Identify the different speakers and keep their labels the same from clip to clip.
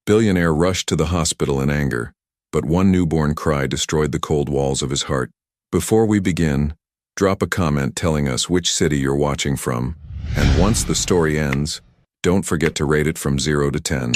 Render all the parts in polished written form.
Speaker 1: Billionaire rushed to the hospital in anger, but one newborn cry destroyed the cold walls of his heart. Before we begin, drop a comment telling us which city you're watching from, and once the story ends, don't forget to rate it from 0 to 10.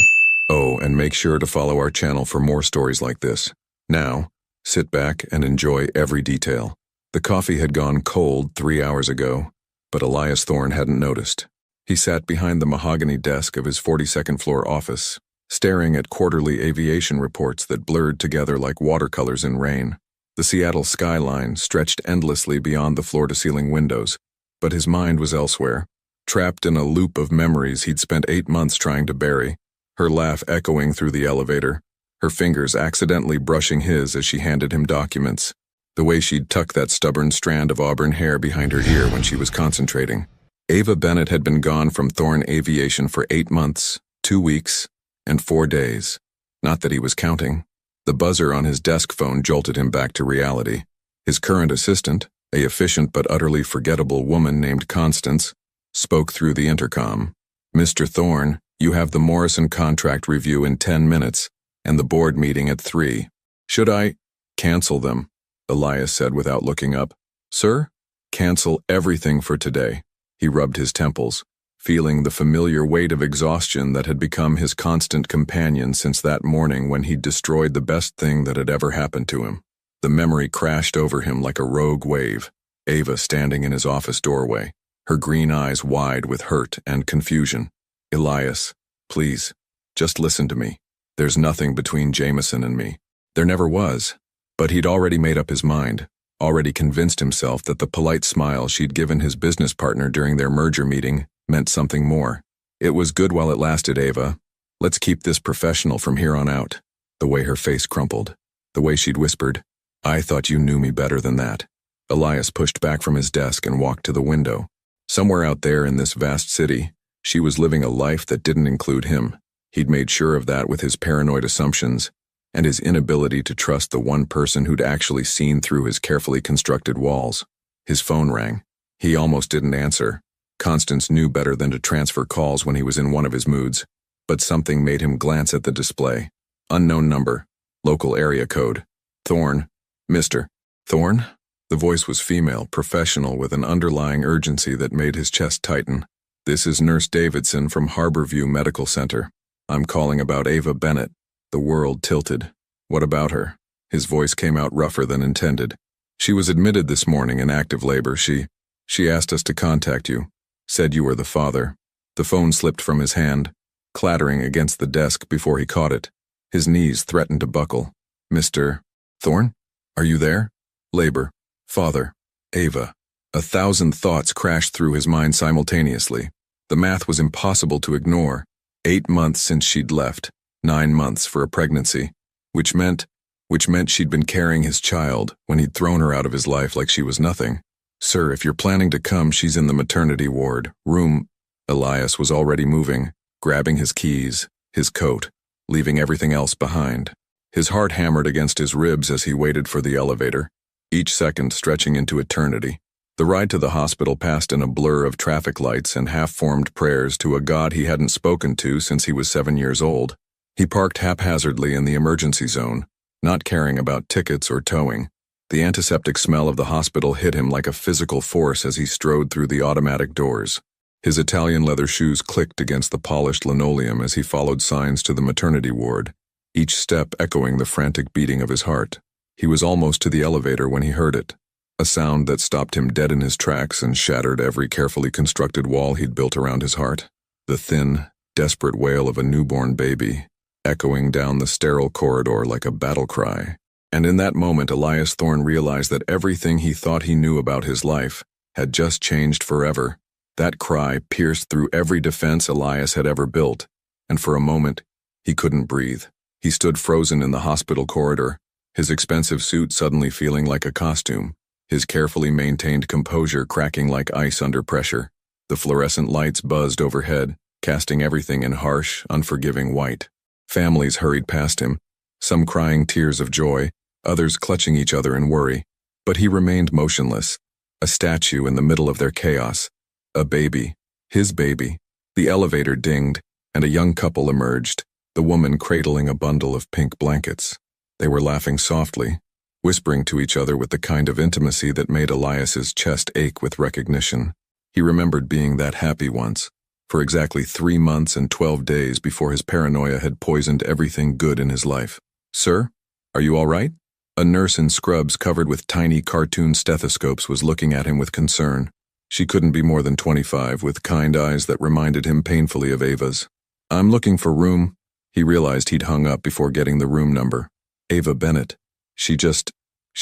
Speaker 1: Oh, and make sure to follow our channel for more stories like this. Now, sit back and enjoy every detail. The coffee had gone cold 3 hours ago, but Elias Thorne hadn't noticed. He sat behind the mahogany desk of his 42nd floor office, staring at quarterly aviation reports that blurred together like watercolors in rain. The Seattle skyline stretched endlessly beyond the floor-to-ceiling windows, but his mind was elsewhere, trapped in a loop of memories he'd spent 8 months trying to bury, her laugh echoing through the elevator, her fingers accidentally brushing his as she handed him documents, the way she'd tuck that stubborn strand of auburn hair behind her ear when she was concentrating. Ava Bennett had been gone from Thorne Aviation for 8 months, 2 weeks, and 4 days. Not that he was counting. The buzzer on his desk phone jolted him back to reality. His current assistant, a efficient but utterly forgettable woman named Constance, spoke through the intercom. "Mr. Thorne, you have the Morrison contract review in 10 minutes, and the board meeting at 3. Should I cancel them?" Elias said without looking up. "Sir? Cancel everything for today." He rubbed his temples, feeling the familiar weight of exhaustion that had become his constant companion since that morning when he'd destroyed the best thing that had ever happened to him. The memory crashed over him like a rogue wave, Ava standing in his office doorway, her green eyes wide with hurt and confusion. "Elias, please, just listen to me. There's nothing between Jameson and me. There never was." But he'd already made up his mind, already convinced himself that the polite smile she'd given his business partner during their merger meeting meant something more. "It was good while it lasted, Ava. Let's keep this professional from here on out." The way her face crumpled, the way she'd whispered, "I thought you knew me better than that." Elias pushed back from his desk and walked to the window. Somewhere out there in this vast city, she was living a life that didn't include him. He'd made sure of that with his paranoid assumptions and his inability to trust the one person who'd actually seen through his carefully constructed walls. His phone rang. He almost didn't answer. Constance knew better than to transfer calls when he was in one of his moods, but something made him glance at the display. Unknown number. Local area code. "Thorne. Mr. Thorne?" The voice was female, professional, with an underlying urgency that made his chest tighten. "This is Nurse Davidson from Harborview Medical Center. I'm calling about Ava Bennett." The world tilted. "What about her?" His voice came out rougher than intended. "She was admitted this morning in active labor. She asked us to contact you. Said you were the father." The phone slipped from his hand, clattering against the desk before he caught it. His knees threatened to buckle. "Mr. Thorne? Are you there? Labor. Father. Ava." 1,000 thoughts crashed through his mind simultaneously. The math was impossible to ignore. 8 months since she'd left. 9 months for a pregnancy, which meant she'd been carrying his child when he'd thrown her out of his life like she was nothing. "Sir, if you're planning to come, she's in the maternity ward, room." Elias was already moving, grabbing his keys, his coat, leaving everything else behind. His heart hammered against his ribs as he waited for the elevator, each second stretching into eternity. The ride to the hospital passed in a blur of traffic lights and half-formed prayers to a God he hadn't spoken to since he was 7 years old. He parked haphazardly in the emergency zone, not caring about tickets or towing. The antiseptic smell of the hospital hit him like a physical force as he strode through the automatic doors. His Italian leather shoes clicked against the polished linoleum as he followed signs to the maternity ward, each step echoing the frantic beating of his heart. He was almost to the elevator when he heard it, a sound that stopped him dead in his tracks and shattered every carefully constructed wall he'd built around his heart. The thin, desperate wail of a newborn baby, echoing down the sterile corridor like a battle cry. And in that moment, Elias Thorne realized that everything he thought he knew about his life had just changed forever. That cry pierced through every defense Elias had ever built, and for a moment, he couldn't breathe. He stood frozen in the hospital corridor, his expensive suit suddenly feeling like a costume, his carefully maintained composure cracking like ice under pressure. The fluorescent lights buzzed overhead, casting everything in harsh, unforgiving white. Families hurried past him, some crying tears of joy, others clutching each other in worry. But he remained motionless, a statue in the middle of their chaos. A baby, his baby. The elevator dinged, and a young couple emerged, the woman cradling a bundle of pink blankets. They were laughing softly, whispering to each other with the kind of intimacy that made Elias's chest ache with recognition. He remembered being that happy once, for exactly 3 months and 12 days before his paranoia had poisoned everything good in his life. "Sir, are you all right?" A nurse in scrubs covered with tiny cartoon stethoscopes was looking at him with concern. She couldn't be more than 25, with kind eyes that reminded him painfully of Ava's. "I'm looking for room." He realized he'd hung up before getting the room number. Ava Bennett. She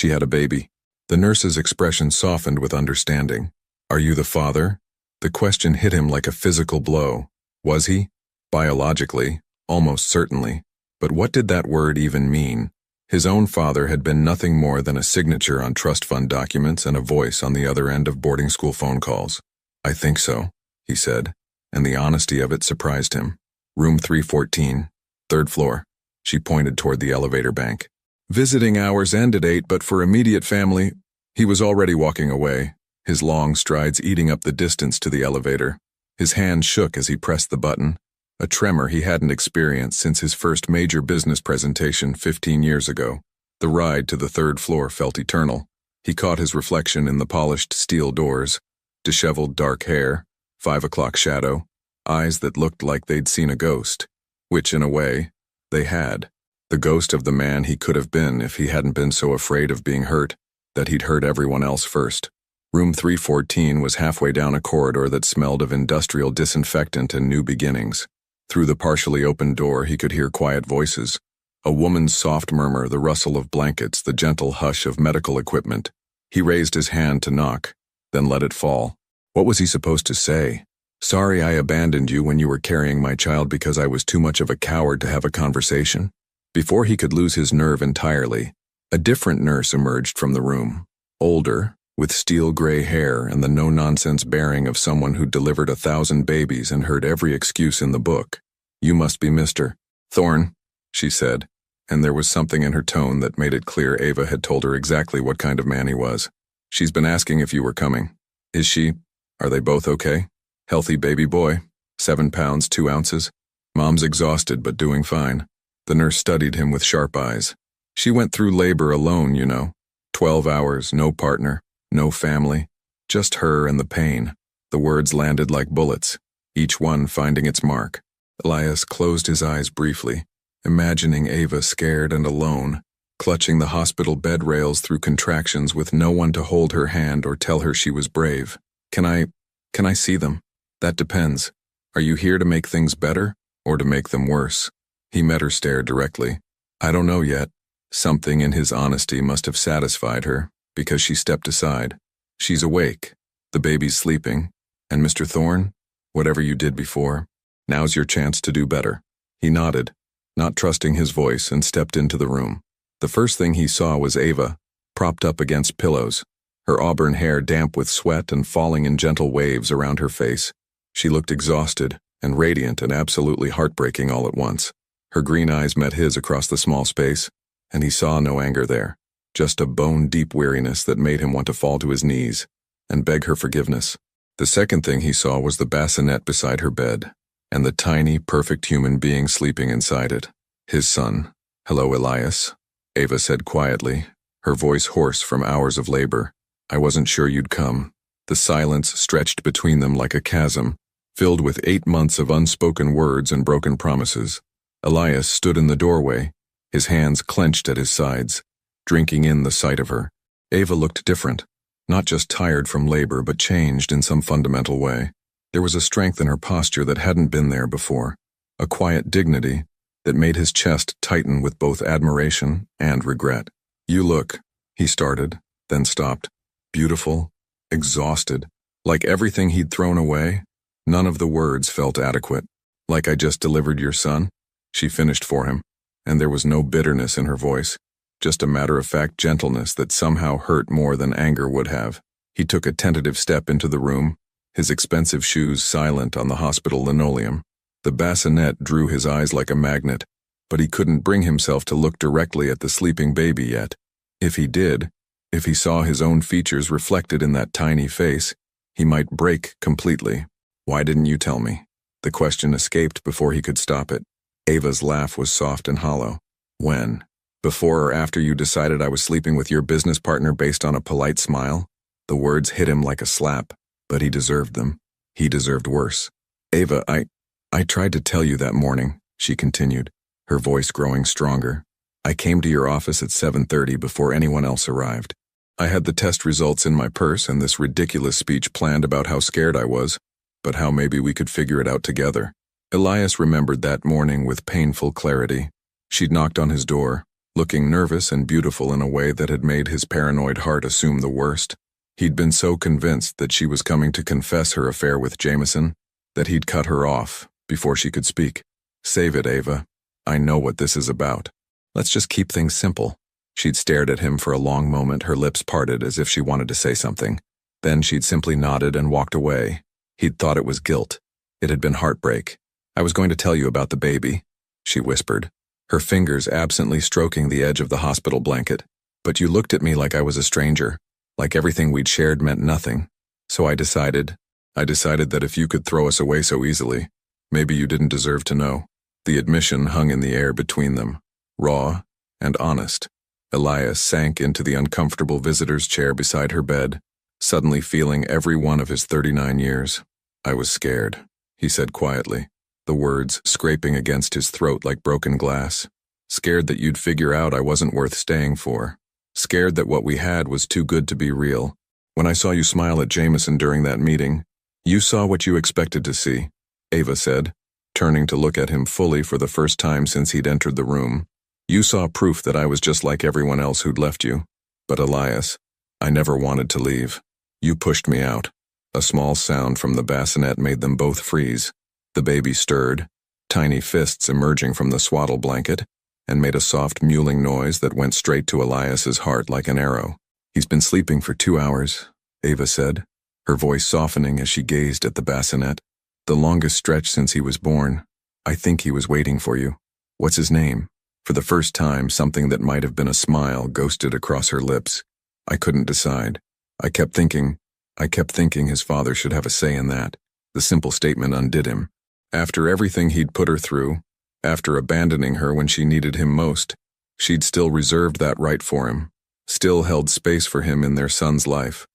Speaker 1: had a baby. The nurse's expression softened with understanding. "Are you the father?" The question hit him like a physical blow. Was he? Biologically, almost certainly. But what did that word even mean? His own father had been nothing more than a signature on trust fund documents and a voice on the other end of boarding school phone calls. "I think so," he said, and the honesty of it surprised him. "Room 314, 3rd floor." She pointed toward the elevator bank. "Visiting hours end at 8, but for immediate family..." He was already walking away, his long strides eating up the distance to the elevator. His hand shook as he pressed the button, a tremor he hadn't experienced since his first major business presentation 15 years ago. The ride to the 3rd floor felt eternal. He caught his reflection in the polished steel doors, disheveled dark hair, 5 o'clock shadow, eyes that looked like they'd seen a ghost, which in a way, they had. The ghost of the man he could have been if he hadn't been so afraid of being hurt, that he'd hurt everyone else first. Room 314 was halfway down a corridor that smelled of industrial disinfectant and new beginnings. Through the partially opened door he could hear quiet voices. A woman's soft murmur, the rustle of blankets, the gentle hush of medical equipment. He raised his hand to knock, then let it fall. What was he supposed to say? "Sorry I abandoned you when you were carrying my child because I was too much of a coward to have a conversation?" Before he could lose his nerve entirely, a different nurse emerged from the room. Older, with steel gray hair and the no-nonsense bearing of someone who'd delivered 1,000 babies and heard every excuse in the book. "You must be Mr. Thorne," she said, and there was something in her tone that made it clear Ava had told her exactly what kind of man he was. "She's been asking if you were coming. Is she? Are they both okay? Healthy baby boy, 7 pounds, 2 ounces. Mom's exhausted but doing fine." The nurse studied him with sharp eyes. "She went through labor alone, you know. 12 hours, no partner, no family, just her and the pain." The words landed like bullets, each one finding its mark. Elias closed his eyes briefly, imagining Ava scared and alone, clutching the hospital bed rails through contractions with no one to hold her hand or tell her she was brave. Can I see them?" "That depends. Are you here to make things better, or to make them worse?" He met her stare directly. "I don't know yet." Something in his honesty must have satisfied her, because she stepped aside. "She's awake. The baby's sleeping. And Mr. Thorne, whatever you did before, now's your chance to do better." He nodded, not trusting his voice, and stepped into the room. The first thing he saw was Ava, propped up against pillows, her auburn hair damp with sweat and falling in gentle waves around her face. She looked exhausted and radiant and absolutely heartbreaking all at once. Her green eyes met his across the small space, and he saw no anger there, just a bone-deep weariness that made him want to fall to his knees and beg her forgiveness. The second thing he saw was the bassinet beside her bed, and the tiny, perfect human being sleeping inside it. His son. "Hello, Elias," Ava said quietly, her voice hoarse from hours of labor. "I wasn't sure you'd come." The silence stretched between them like a chasm, filled with 8 months of unspoken words and broken promises. Elias stood in the doorway, his hands clenched at his sides, drinking in the sight of her. Ava looked different, not just tired from labor but changed in some fundamental way. There was a strength in her posture that hadn't been there before, a quiet dignity that made his chest tighten with both admiration and regret. "You look," he started, then stopped. "Beautiful, exhausted, like everything he'd thrown away." None of the words felt adequate. "Like I just delivered your son?" She finished for him, and there was no bitterness in her voice, just a matter-of-fact gentleness that somehow hurt more than anger would have. He took a tentative step into the room, his expensive shoes silent on the hospital linoleum. The bassinet drew his eyes like a magnet, but he couldn't bring himself to look directly at the sleeping baby yet. If he did, if he saw his own features reflected in that tiny face, he might break completely. "Why didn't you tell me?" The question escaped before he could stop it. Ava's laugh was soft and hollow. When? Before or after you decided I was sleeping with your business partner based on a polite smile? The words hit him like a slap, but he deserved them. He deserved worse. Ava, I tried to tell you that morning, she continued, her voice growing stronger. I came to your office at 7:30 before anyone else arrived. I had the test results in my purse and this ridiculous speech planned about how scared I was, but how maybe we could figure it out together. Elias remembered that morning with painful clarity. She'd knocked on his door, looking nervous and beautiful in a way that had made his paranoid heart assume the worst. He'd been so convinced that she was coming to confess her affair with Jameson that he'd cut her off before she could speak. Save it, Ava. I know what this is about. Let's just keep things simple. She'd stared at him for a long moment, her lips parted as if she wanted to say something. Then she'd simply nodded and walked away. He'd thought it was guilt. It had been heartbreak. I was going to tell you about the baby, she whispered, her fingers absently stroking the edge of the hospital blanket. But you looked at me like I was a stranger, like everything we'd shared meant nothing. So I decided that if you could throw us away so easily, maybe you didn't deserve to know. The admission hung in the air between them, raw and honest. Elias sank into the uncomfortable visitor's chair beside her bed, suddenly feeling every one of his 39 years. I was scared, he said quietly, the words scraping against his throat like broken glass. Scared that you'd figure out I wasn't worth staying for. Scared that what we had was too good to be real. When I saw you smile at Jameson during that meeting, you saw what you expected to see, Ava said, turning to look at him fully for the first time since he'd entered the room. You saw proof that I was just like everyone else who'd left you. But Elias, I never wanted to leave. You pushed me out. A small sound from the bassinet made them both freeze. The baby stirred, tiny fists emerging from the swaddle blanket, and made a soft mewling noise that went straight to Elias's heart like an arrow. He's been sleeping for 2 hours, Ava said, her voice softening as she gazed at the bassinet. The longest stretch since he was born. I think he was waiting for you. What's his name? For the first time, something that might have been a smile ghosted across her lips. I couldn't decide. I kept thinking his father should have a say in that. The simple statement undid him. After everything he'd put her through, after abandoning her when she needed him most, she'd still reserved that right for him, still held space for him in their son's life.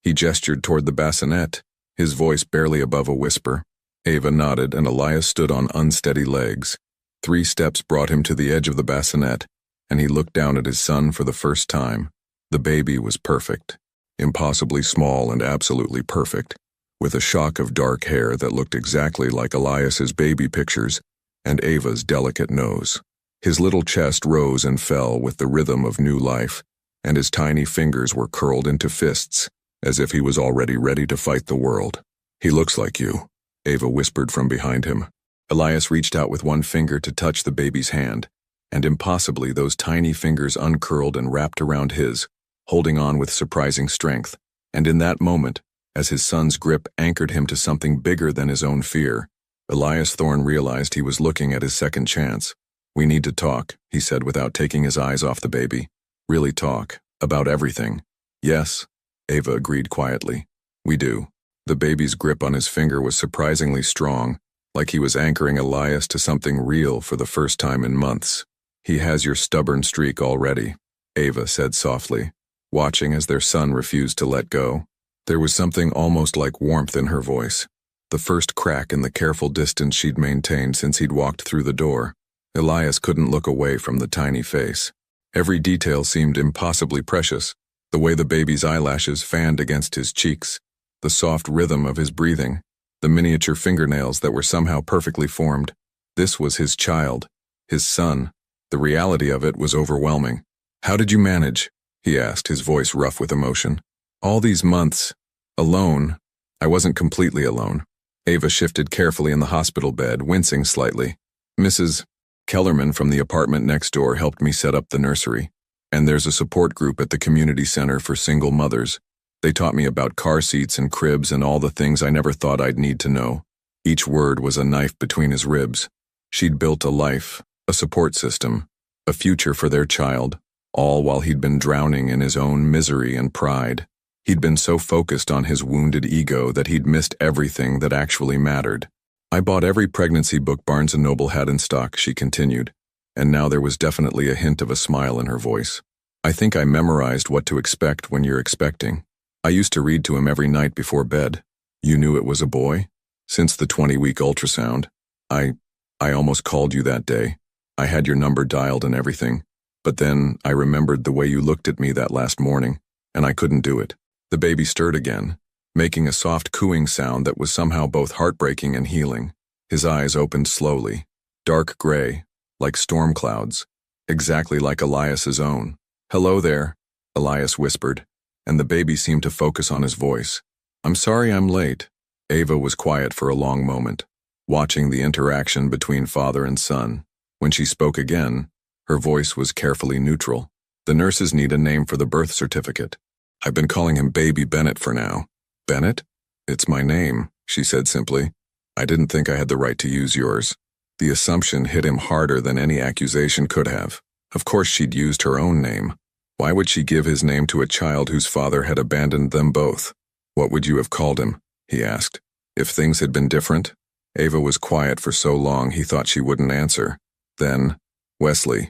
Speaker 1: He gestured toward the bassinet, his voice barely above a whisper. Ava nodded and Elias stood on unsteady legs. 3 steps brought him to the edge of the bassinet, and he looked down at his son for the first time. The baby was perfect, impossibly small and absolutely perfect, with a shock of dark hair that looked exactly like Elias's baby pictures and Ava's delicate nose. His little chest rose and fell with the rhythm of new life, and his tiny fingers were curled into fists, as if he was already ready to fight the world. He looks like you, Ava whispered from behind him. Elias reached out with one finger to touch the baby's hand, and impossibly those tiny fingers uncurled and wrapped around his, holding on with surprising strength. And in that moment, as his son's grip anchored him to something bigger than his own fear, Elias Thorne realized he was looking at his second chance. We need to talk, he said without taking his eyes off the baby. Really talk, about everything. Yes, Ava agreed quietly. We do. The baby's grip on his finger was surprisingly strong, like he was anchoring Elias to something real for the first time in months. He has your stubborn streak already, Ava said softly, watching as their son refused to let go. There was something almost like warmth in her voice, the first crack in the careful distance she'd maintained since he'd walked through the door. Elias couldn't look away from the tiny face. Every detail seemed impossibly precious, the way the baby's eyelashes fanned against his cheeks, the soft rhythm of his breathing, the miniature fingernails that were somehow perfectly formed. This was his child, his son. The reality of it was overwhelming. How did you manage? He asked, his voice rough with emotion. All these months, alone. I wasn't completely alone. Ava shifted carefully in the hospital bed, wincing slightly. Mrs. Kellerman from the apartment next door helped me set up the nursery. And there's a support group at the community center for single mothers. They taught me about car seats and cribs and all the things I never thought I'd need to know. Each word was a knife between his ribs. She'd built a life, a support system, a future for their child, all while he'd been drowning in his own misery and pride. He'd been so focused on his wounded ego that he'd missed everything that actually mattered. I bought every pregnancy book Barnes & Noble had in stock, she continued, and now there was definitely a hint of a smile in her voice. I think I memorized what to expect when you're expecting. I used to read to him every night before bed. You knew it was a boy? Since the 20-week ultrasound. I almost called you that day. I had your number dialed and everything. But then I remembered the way you looked at me that last morning, and I couldn't do it. The baby stirred again, making a soft cooing sound that was somehow both heartbreaking and healing. His eyes opened slowly, dark gray, like storm clouds, exactly like Elias's own. Hello there, Elias whispered, and the baby seemed to focus on his voice. I'm sorry I'm late. Ava was quiet for a long moment, watching the interaction between father and son. When she spoke again, her voice was carefully neutral. The nurses need a name for the birth certificate. I've been calling him Baby Bennett for now. Bennett? It's my name, she said simply. I didn't think I had the right to use yours. The assumption hit him harder than any accusation could have. Of course she'd used her own name. Why would she give his name to a child whose father had abandoned them both? What would you have called him? He asked. If things had been different? Ava was quiet for so long he thought she wouldn't answer. Then, Wesley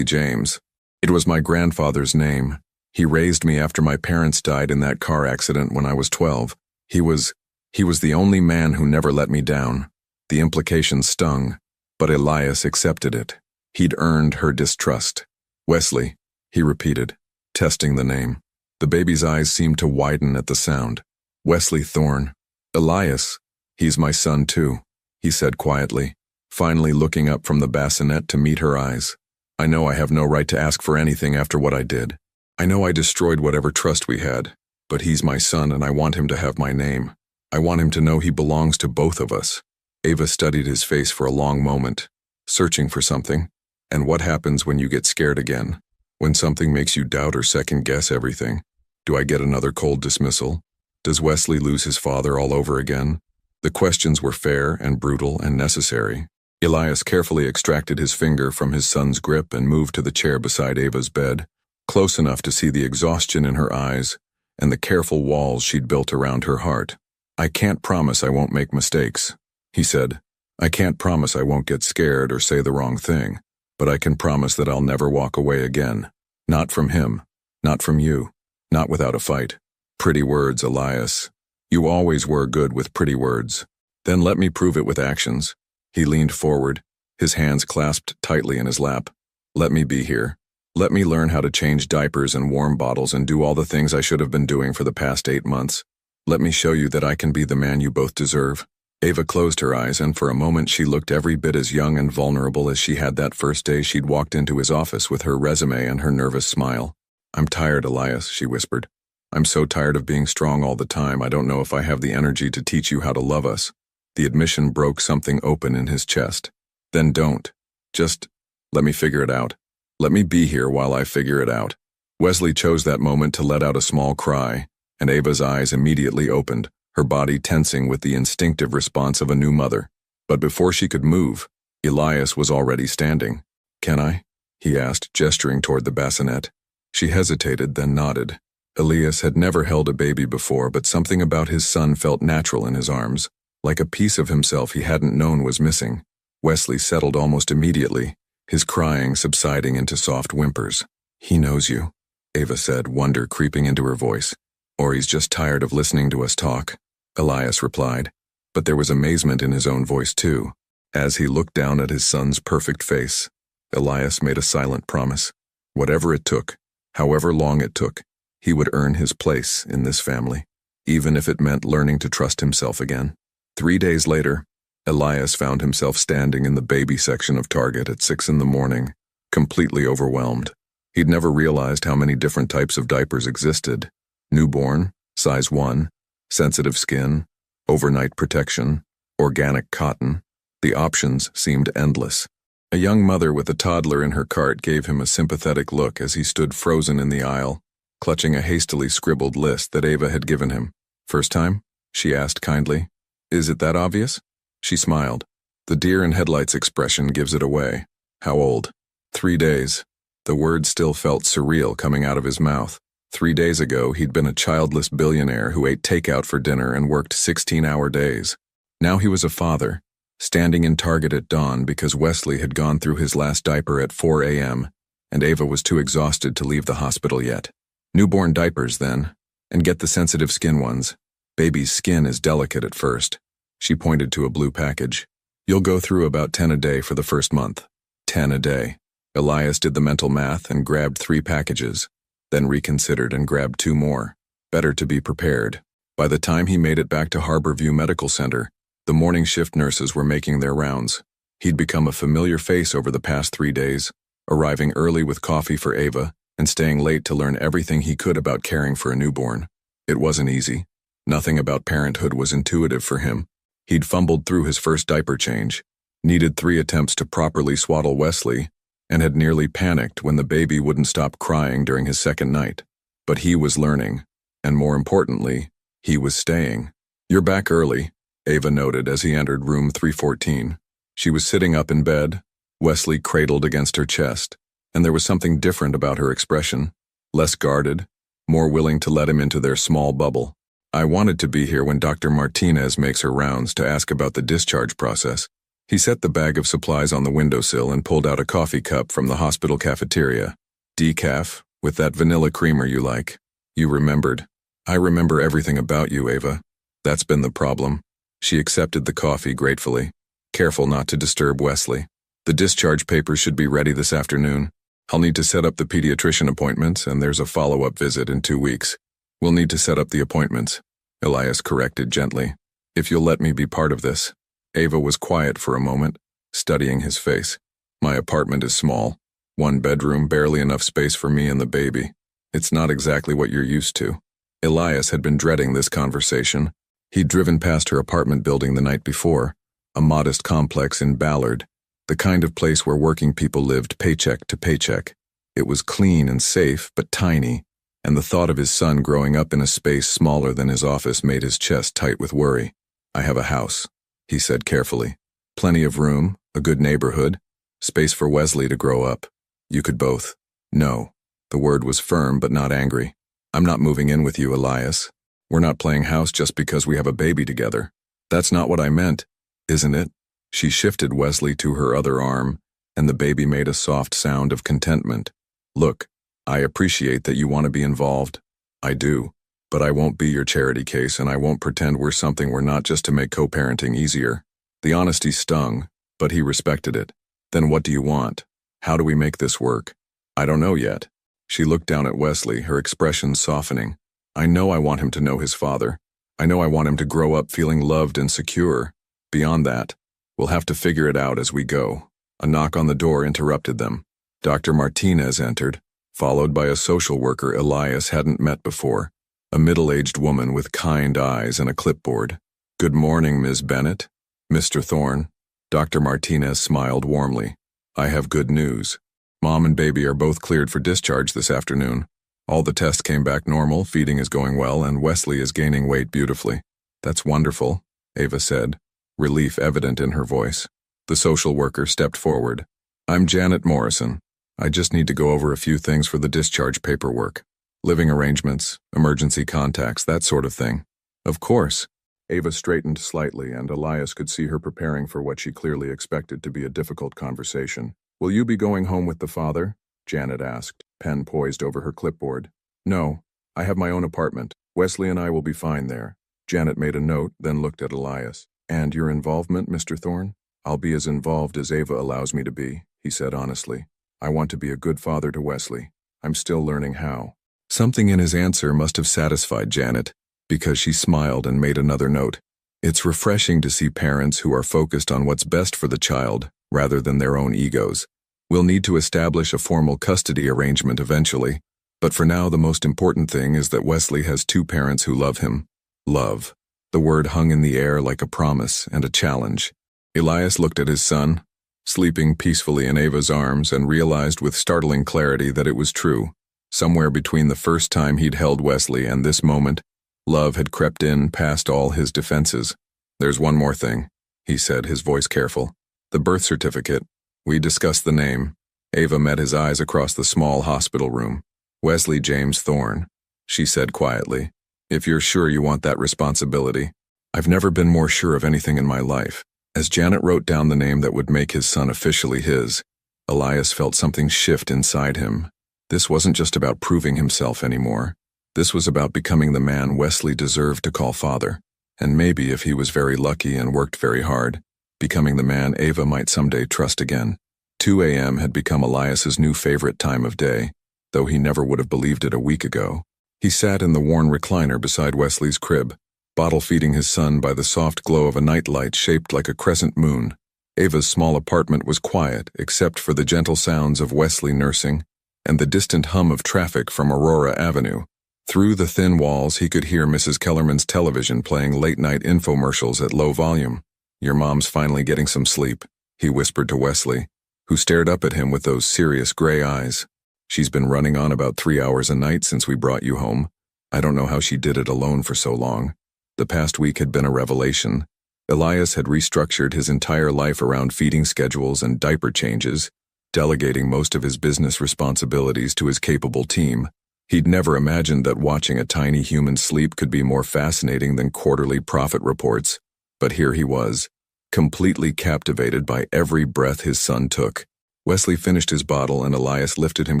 Speaker 1: James. It was my grandfather's name. He raised me after my parents died in that car accident when I was 12. He was the only man who never let me down. The implication stung, but Elias accepted it. He'd earned her distrust. Wesley, he repeated, testing the name. The baby's eyes seemed to widen at the sound. Wesley Thorne. Elias, he's my son too, he said quietly, finally looking up from the bassinet to meet her eyes. I know I have no right to ask for anything after what I did. I know I destroyed whatever trust we had, but he's my son and I want him to have my name. I want him to know he belongs to both of us. Ava studied his face for a long moment, searching for something. And what happens when you get scared again? When something makes you doubt or second-guess everything? Do I get another cold dismissal? Does Wesley lose his father all over again? The questions were fair and brutal and necessary. Elias carefully extracted his finger from his son's grip and moved to the chair beside Ava's bed, close enough to see the exhaustion in her eyes and the careful walls she'd built around her heart. I can't promise I won't make mistakes, he said. I can't promise I won't get scared or say the wrong thing, but I can promise that I'll never walk away again. Not from him, not from you, not without a fight. Pretty words, Elias. You always were good with pretty words. Then let me prove it with actions. He leaned forward, his hands clasped tightly in his lap. Let me be here. Let me learn how to change diapers and warm bottles and do all the things I should have been doing for the past 8 months. Let me show you that I can be the man you both deserve. Ava closed her eyes, and for a moment she looked every bit as young and vulnerable as she had that first day she'd walked into his office with her resume and her nervous smile. I'm tired, Elias, she whispered. I'm so tired of being strong all the time. I don't know if I have the energy to teach you how to love us. The admission broke something open in his chest. Then don't. Just let me figure it out. Let me be here while I figure it out. Wesley chose that moment to let out a small cry, and Ava's eyes immediately opened, her body tensing with the instinctive response of a new mother. But before she could move, Elias was already standing. Can I? He asked, gesturing toward the bassinet. She hesitated, then nodded. Elias had never held a baby before, but something about his son felt natural in his arms, like a piece of himself he hadn't known was missing. Wesley settled almost immediately, his crying subsiding into soft whimpers. He knows you, Ava said, wonder creeping into her voice. Or he's just tired of listening to us talk, Elias replied. But there was amazement in his own voice too. As he looked down at his son's perfect face, Elias made a silent promise. Whatever it took, however long it took, he would earn his place in this family, even if it meant learning to trust himself again. 3 days later, Elias found himself standing in the baby section of Target at 6 a.m, completely overwhelmed. He'd never realized how many different types of diapers existed. Newborn, size 1, sensitive skin, overnight protection, organic cotton. The options seemed endless. A young mother with a toddler in her cart gave him a sympathetic look as he stood frozen in the aisle, clutching a hastily scribbled list that Ava had given him. First time? She asked kindly. Is it that obvious? She smiled. The deer-in-headlights expression gives it away. How old? 3 days. The words still felt surreal coming out of his mouth. 3 days ago, he'd been a childless billionaire who ate takeout for dinner and worked 16-hour days. Now he was a father, standing in Target at dawn because Wesley had gone through his last diaper at 4 a.m., and Ava was too exhausted to leave the hospital yet. Newborn diapers, then, and get the sensitive skin ones. Baby's skin is delicate at first. She pointed to a blue package. You'll go through about 10 a day for the first month. 10 a day. Elias did the mental math and grabbed 3 packages, then reconsidered and grabbed 2 more. Better to be prepared. By the time he made it back to Harborview Medical Center, the morning shift nurses were making their rounds. He'd become a familiar face over the past 3 days, arriving early with coffee for Ava and staying late to learn everything he could about caring for a newborn. It wasn't easy. Nothing about parenthood was intuitive for him. He'd fumbled through his first diaper change, needed 3 attempts to properly swaddle Wesley, and had nearly panicked when the baby wouldn't stop crying during his second night. But he was learning, and more importantly, he was staying. You're back early, Ava noted as he entered room 314. She was sitting up in bed, Wesley cradled against her chest, and there was something different about her expression, less guarded, more willing to let him into their small bubble. I wanted to be here when Dr. Martinez makes her rounds to ask about the discharge process. He set the bag of supplies on the windowsill and pulled out a coffee cup from the hospital cafeteria. Decaf, with that vanilla creamer you like. You remembered. I remember everything about you, Ava. That's been the problem. She accepted the coffee gratefully, careful not to disturb Wesley. The discharge papers should be ready this afternoon. I'll need to set up the pediatrician appointments, and there's a follow-up visit in 2 weeks. We'll need to set up the appointments, Elias corrected gently. If you'll let me be part of this. Ava was quiet for a moment, studying his face. My apartment is small. 1 bedroom, barely enough space for me and the baby. It's not exactly what you're used to. Elias had been dreading this conversation. He'd driven past her apartment building the night before, a modest complex in Ballard, the kind of place where working people lived paycheck to paycheck. It was clean and safe, but tiny, and the thought of his son growing up in a space smaller than his office made his chest tight with worry. I have a house, he said carefully. Plenty of room, a good neighborhood, space for Wesley to grow up. You could both. No. The word was firm but not angry. I'm not moving in with you, Elias. We're not playing house just because we have a baby together. That's not what I meant, isn't it? She shifted Wesley to her other arm, and the baby made a soft sound of contentment. Look, I appreciate that you want to be involved. I do. But I won't be your charity case, and I won't pretend we're something we're not just to make co-parenting easier. The honesty stung, but he respected it. Then what do you want? How do we make this work? I don't know yet. She looked down at Wesley, her expression softening. I know I want him to know his father. I know I want him to grow up feeling loved and secure. Beyond that, we'll have to figure it out as we go. A knock on the door interrupted them. Dr. Martinez entered, followed by a social worker Elias hadn't met before, a middle-aged woman with kind eyes and a clipboard. Good morning, Ms. Bennett. Mr. Thorne. Dr. Martinez smiled warmly. I have good news. Mom and baby are both cleared for discharge this afternoon. All the tests came back normal, feeding is going well, and Wesley is gaining weight beautifully. That's wonderful, Ava said, relief evident in her voice. The social worker stepped forward. I'm Janet Morrison. I just need to go over a few things for the discharge paperwork. Living arrangements, emergency contacts, that sort of thing. Of course. Ava straightened slightly, and Elias could see her preparing for what she clearly expected to be a difficult conversation. Will you be going home with the father? Janet asked, pen poised over her clipboard. No, I have my own apartment. Wesley and I will be fine there. Janet made a note, then looked at Elias. And your involvement, Mr. Thorne? I'll be as involved as Ava allows me to be, he said honestly. I want to be a good father to Wesley. I'm still learning how. Something in his answer must have satisfied Janet, because she smiled and made another note. It's refreshing to see parents who are focused on what's best for the child, rather than their own egos. We'll need to establish a formal custody arrangement eventually, but for now the most important thing is that Wesley has 2 parents who love him. Love. The word hung in the air like a promise and a challenge. Elias looked at his son, sleeping peacefully in Ava's arms, and realized with startling clarity that it was true. Somewhere between the first time he'd held Wesley and this moment, love had crept in past all his defenses. There's one more thing, he said, his voice careful. The birth certificate. We discussed the name. Ava met his eyes across the small hospital room. Wesley James Thorne, she said quietly. If you're sure you want that responsibility, I've never been more sure of anything in my life. As Janet wrote down the name that would make his son officially his, Elias felt something shift inside him. This wasn't just about proving himself anymore. This was about becoming the man Wesley deserved to call father. And maybe, if he was very lucky and worked very hard, becoming the man Ava might someday trust again. 2 a.m. had become Elias's new favorite time of day, though he never would have believed it a week ago. He sat in the worn recliner beside Wesley's crib, bottle-feeding his son by the soft glow of a nightlight shaped like a crescent moon. Ava's small apartment was quiet, except for the gentle sounds of Wesley nursing and the distant hum of traffic from Aurora Avenue. Through the thin walls, he could hear Mrs. Kellerman's television playing late-night infomercials at low volume. "Your mom's finally getting some sleep," he whispered to Wesley, who stared up at him with those serious gray eyes. "She's been running on about 3 hours a night since we brought you home. I don't know how she did it alone for so long." The past week had been a revelation. Elias had restructured his entire life around feeding schedules and diaper changes, delegating most of his business responsibilities to his capable team. He'd never imagined that watching a tiny human sleep could be more fascinating than quarterly profit reports. But here he was, completely captivated by every breath his son took. Wesley finished his bottle and Elias lifted him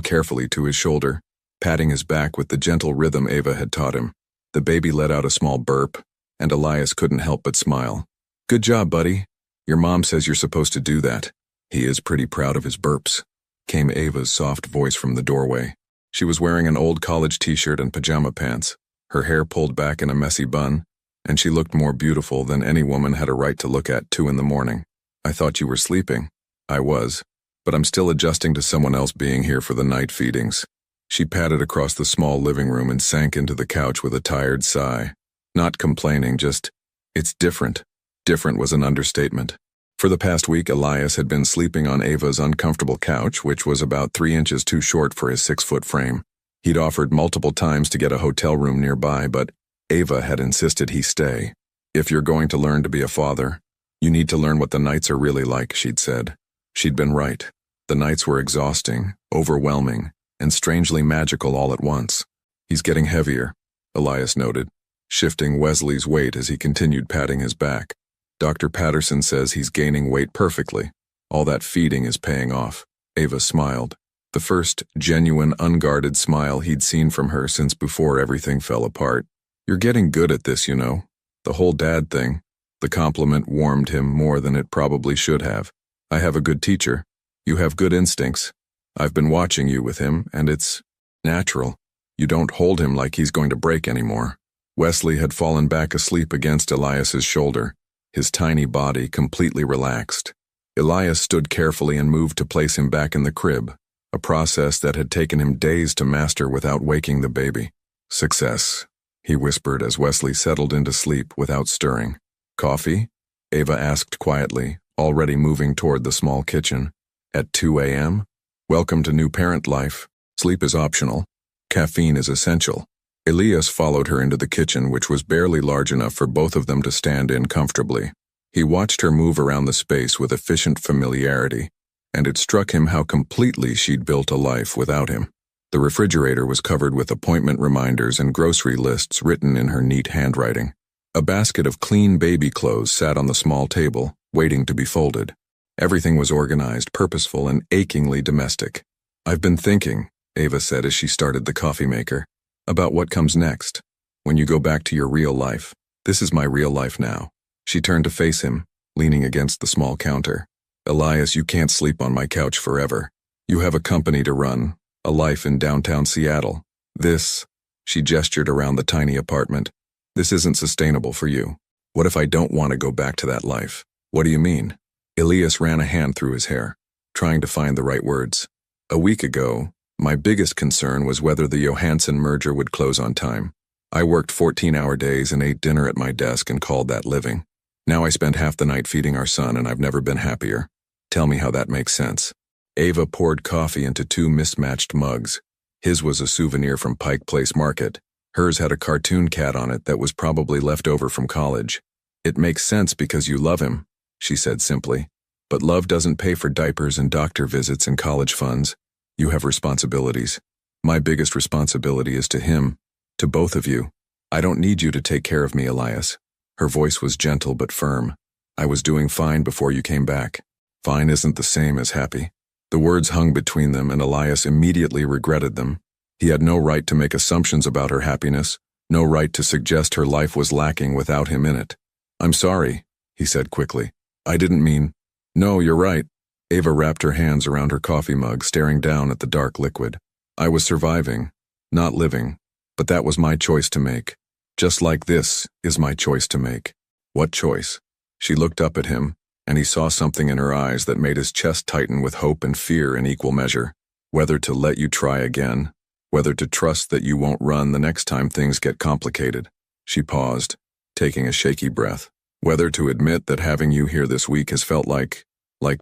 Speaker 1: carefully to his shoulder, patting his back with the gentle rhythm Ava had taught him. The baby let out a small burp, and Elias couldn't help but smile. "Good job, buddy. Your mom says you're supposed to do that." "He is pretty proud of his burps," came Ava's soft voice from the doorway. She was wearing an old college t-shirt and pajama pants, her hair pulled back in a messy bun, and she looked more beautiful than any woman had a right to look at 2 in the morning. "I thought you were sleeping." "I was, but I'm still adjusting to someone else being here for the night feedings." She padded across the small living room and sank into the couch with a tired sigh. Not complaining, just, "It's different." Different was an understatement. For the past week, Elias had been sleeping on Ava's uncomfortable couch, which was about 3 inches too short for his 6-foot frame. He'd offered multiple times to get a hotel room nearby, but Ava had insisted he stay. "If you're going to learn to be a father, you need to learn what the nights are really like," she'd said. She'd been right. The nights were exhausting, overwhelming, and strangely magical all at once. "He's getting heavier," Elias noted, shifting Wesley's weight as he continued patting his back. "Dr. Patterson says he's gaining weight perfectly. All that feeding is paying off." Ava smiled, the first genuine, unguarded smile he'd seen from her since before everything fell apart. "You're getting good at this, you know. The whole dad thing." The compliment warmed him more than it probably should have. "I have a good teacher. You have good instincts. I've been watching you with him, and it's natural. You don't hold him like he's going to break anymore." Wesley had fallen back asleep against Elias's shoulder, his tiny body completely relaxed. Elias stood carefully and moved to place him back in the crib, a process that had taken him days to master without waking the baby. "Success," he whispered as Wesley settled into sleep without stirring. "Coffee?" Ava asked quietly, already moving toward the small kitchen. "At 2 a.m.? Welcome to new parent life. Sleep is optional. Caffeine is essential." Elias followed her into the kitchen, which was barely large enough for both of them to stand in comfortably. He watched her move around the space with efficient familiarity, and it struck him how completely she'd built a life without him. The refrigerator was covered with appointment reminders and grocery lists written in her neat handwriting. A basket of clean baby clothes sat on the small table, waiting to be folded. Everything was organized, purposeful, and achingly domestic. "I've been thinking," Ava said as she started the coffee maker, "about what comes next. When you go back to your real life. This is my real life now." She turned to face him, leaning against the small counter. "Elias, you can't sleep on my couch forever. You have a company to run, a life in downtown Seattle. This," she gestured around the tiny apartment, "this isn't sustainable for you. What if I don't want to go back to that life?" "What do you mean?" Elias ran a hand through his hair, trying to find the right words. "A week ago, my biggest concern was whether the Johansson merger would close on time. I worked 14-hour days and ate dinner at my desk and called that living. Now I spend half the night feeding our son and I've never been happier. Tell me how that makes sense." Ava poured coffee into 2 mismatched mugs. His was a souvenir from Pike Place Market. Hers had a cartoon cat on it that was probably left over from college. "It makes sense because you love him," she said simply. "But love doesn't pay for diapers and doctor visits and college funds. You have responsibilities. My biggest responsibility is to him, to both of you. I don't need you to take care of me, Elias." Her voice was gentle but firm. I was doing fine before you came back. Fine isn't the same as happy. The words hung between them, and Elias immediately regretted them. He had no right to make assumptions about her happiness, no right to suggest her life was lacking without him in it. I'm sorry, he said quickly. I didn't mean… No, you're right. Ava wrapped her hands around her coffee mug, staring down at the dark liquid. I was surviving, not living, but that was my choice to make. Just like this is my choice to make. What choice? She looked up at him, and he saw something in her eyes that made his chest tighten with hope and fear in equal measure. Whether to let you try again, whether to trust that you won't run the next time things get complicated. She paused, taking a shaky breath. Whether to admit that having you here this week has felt like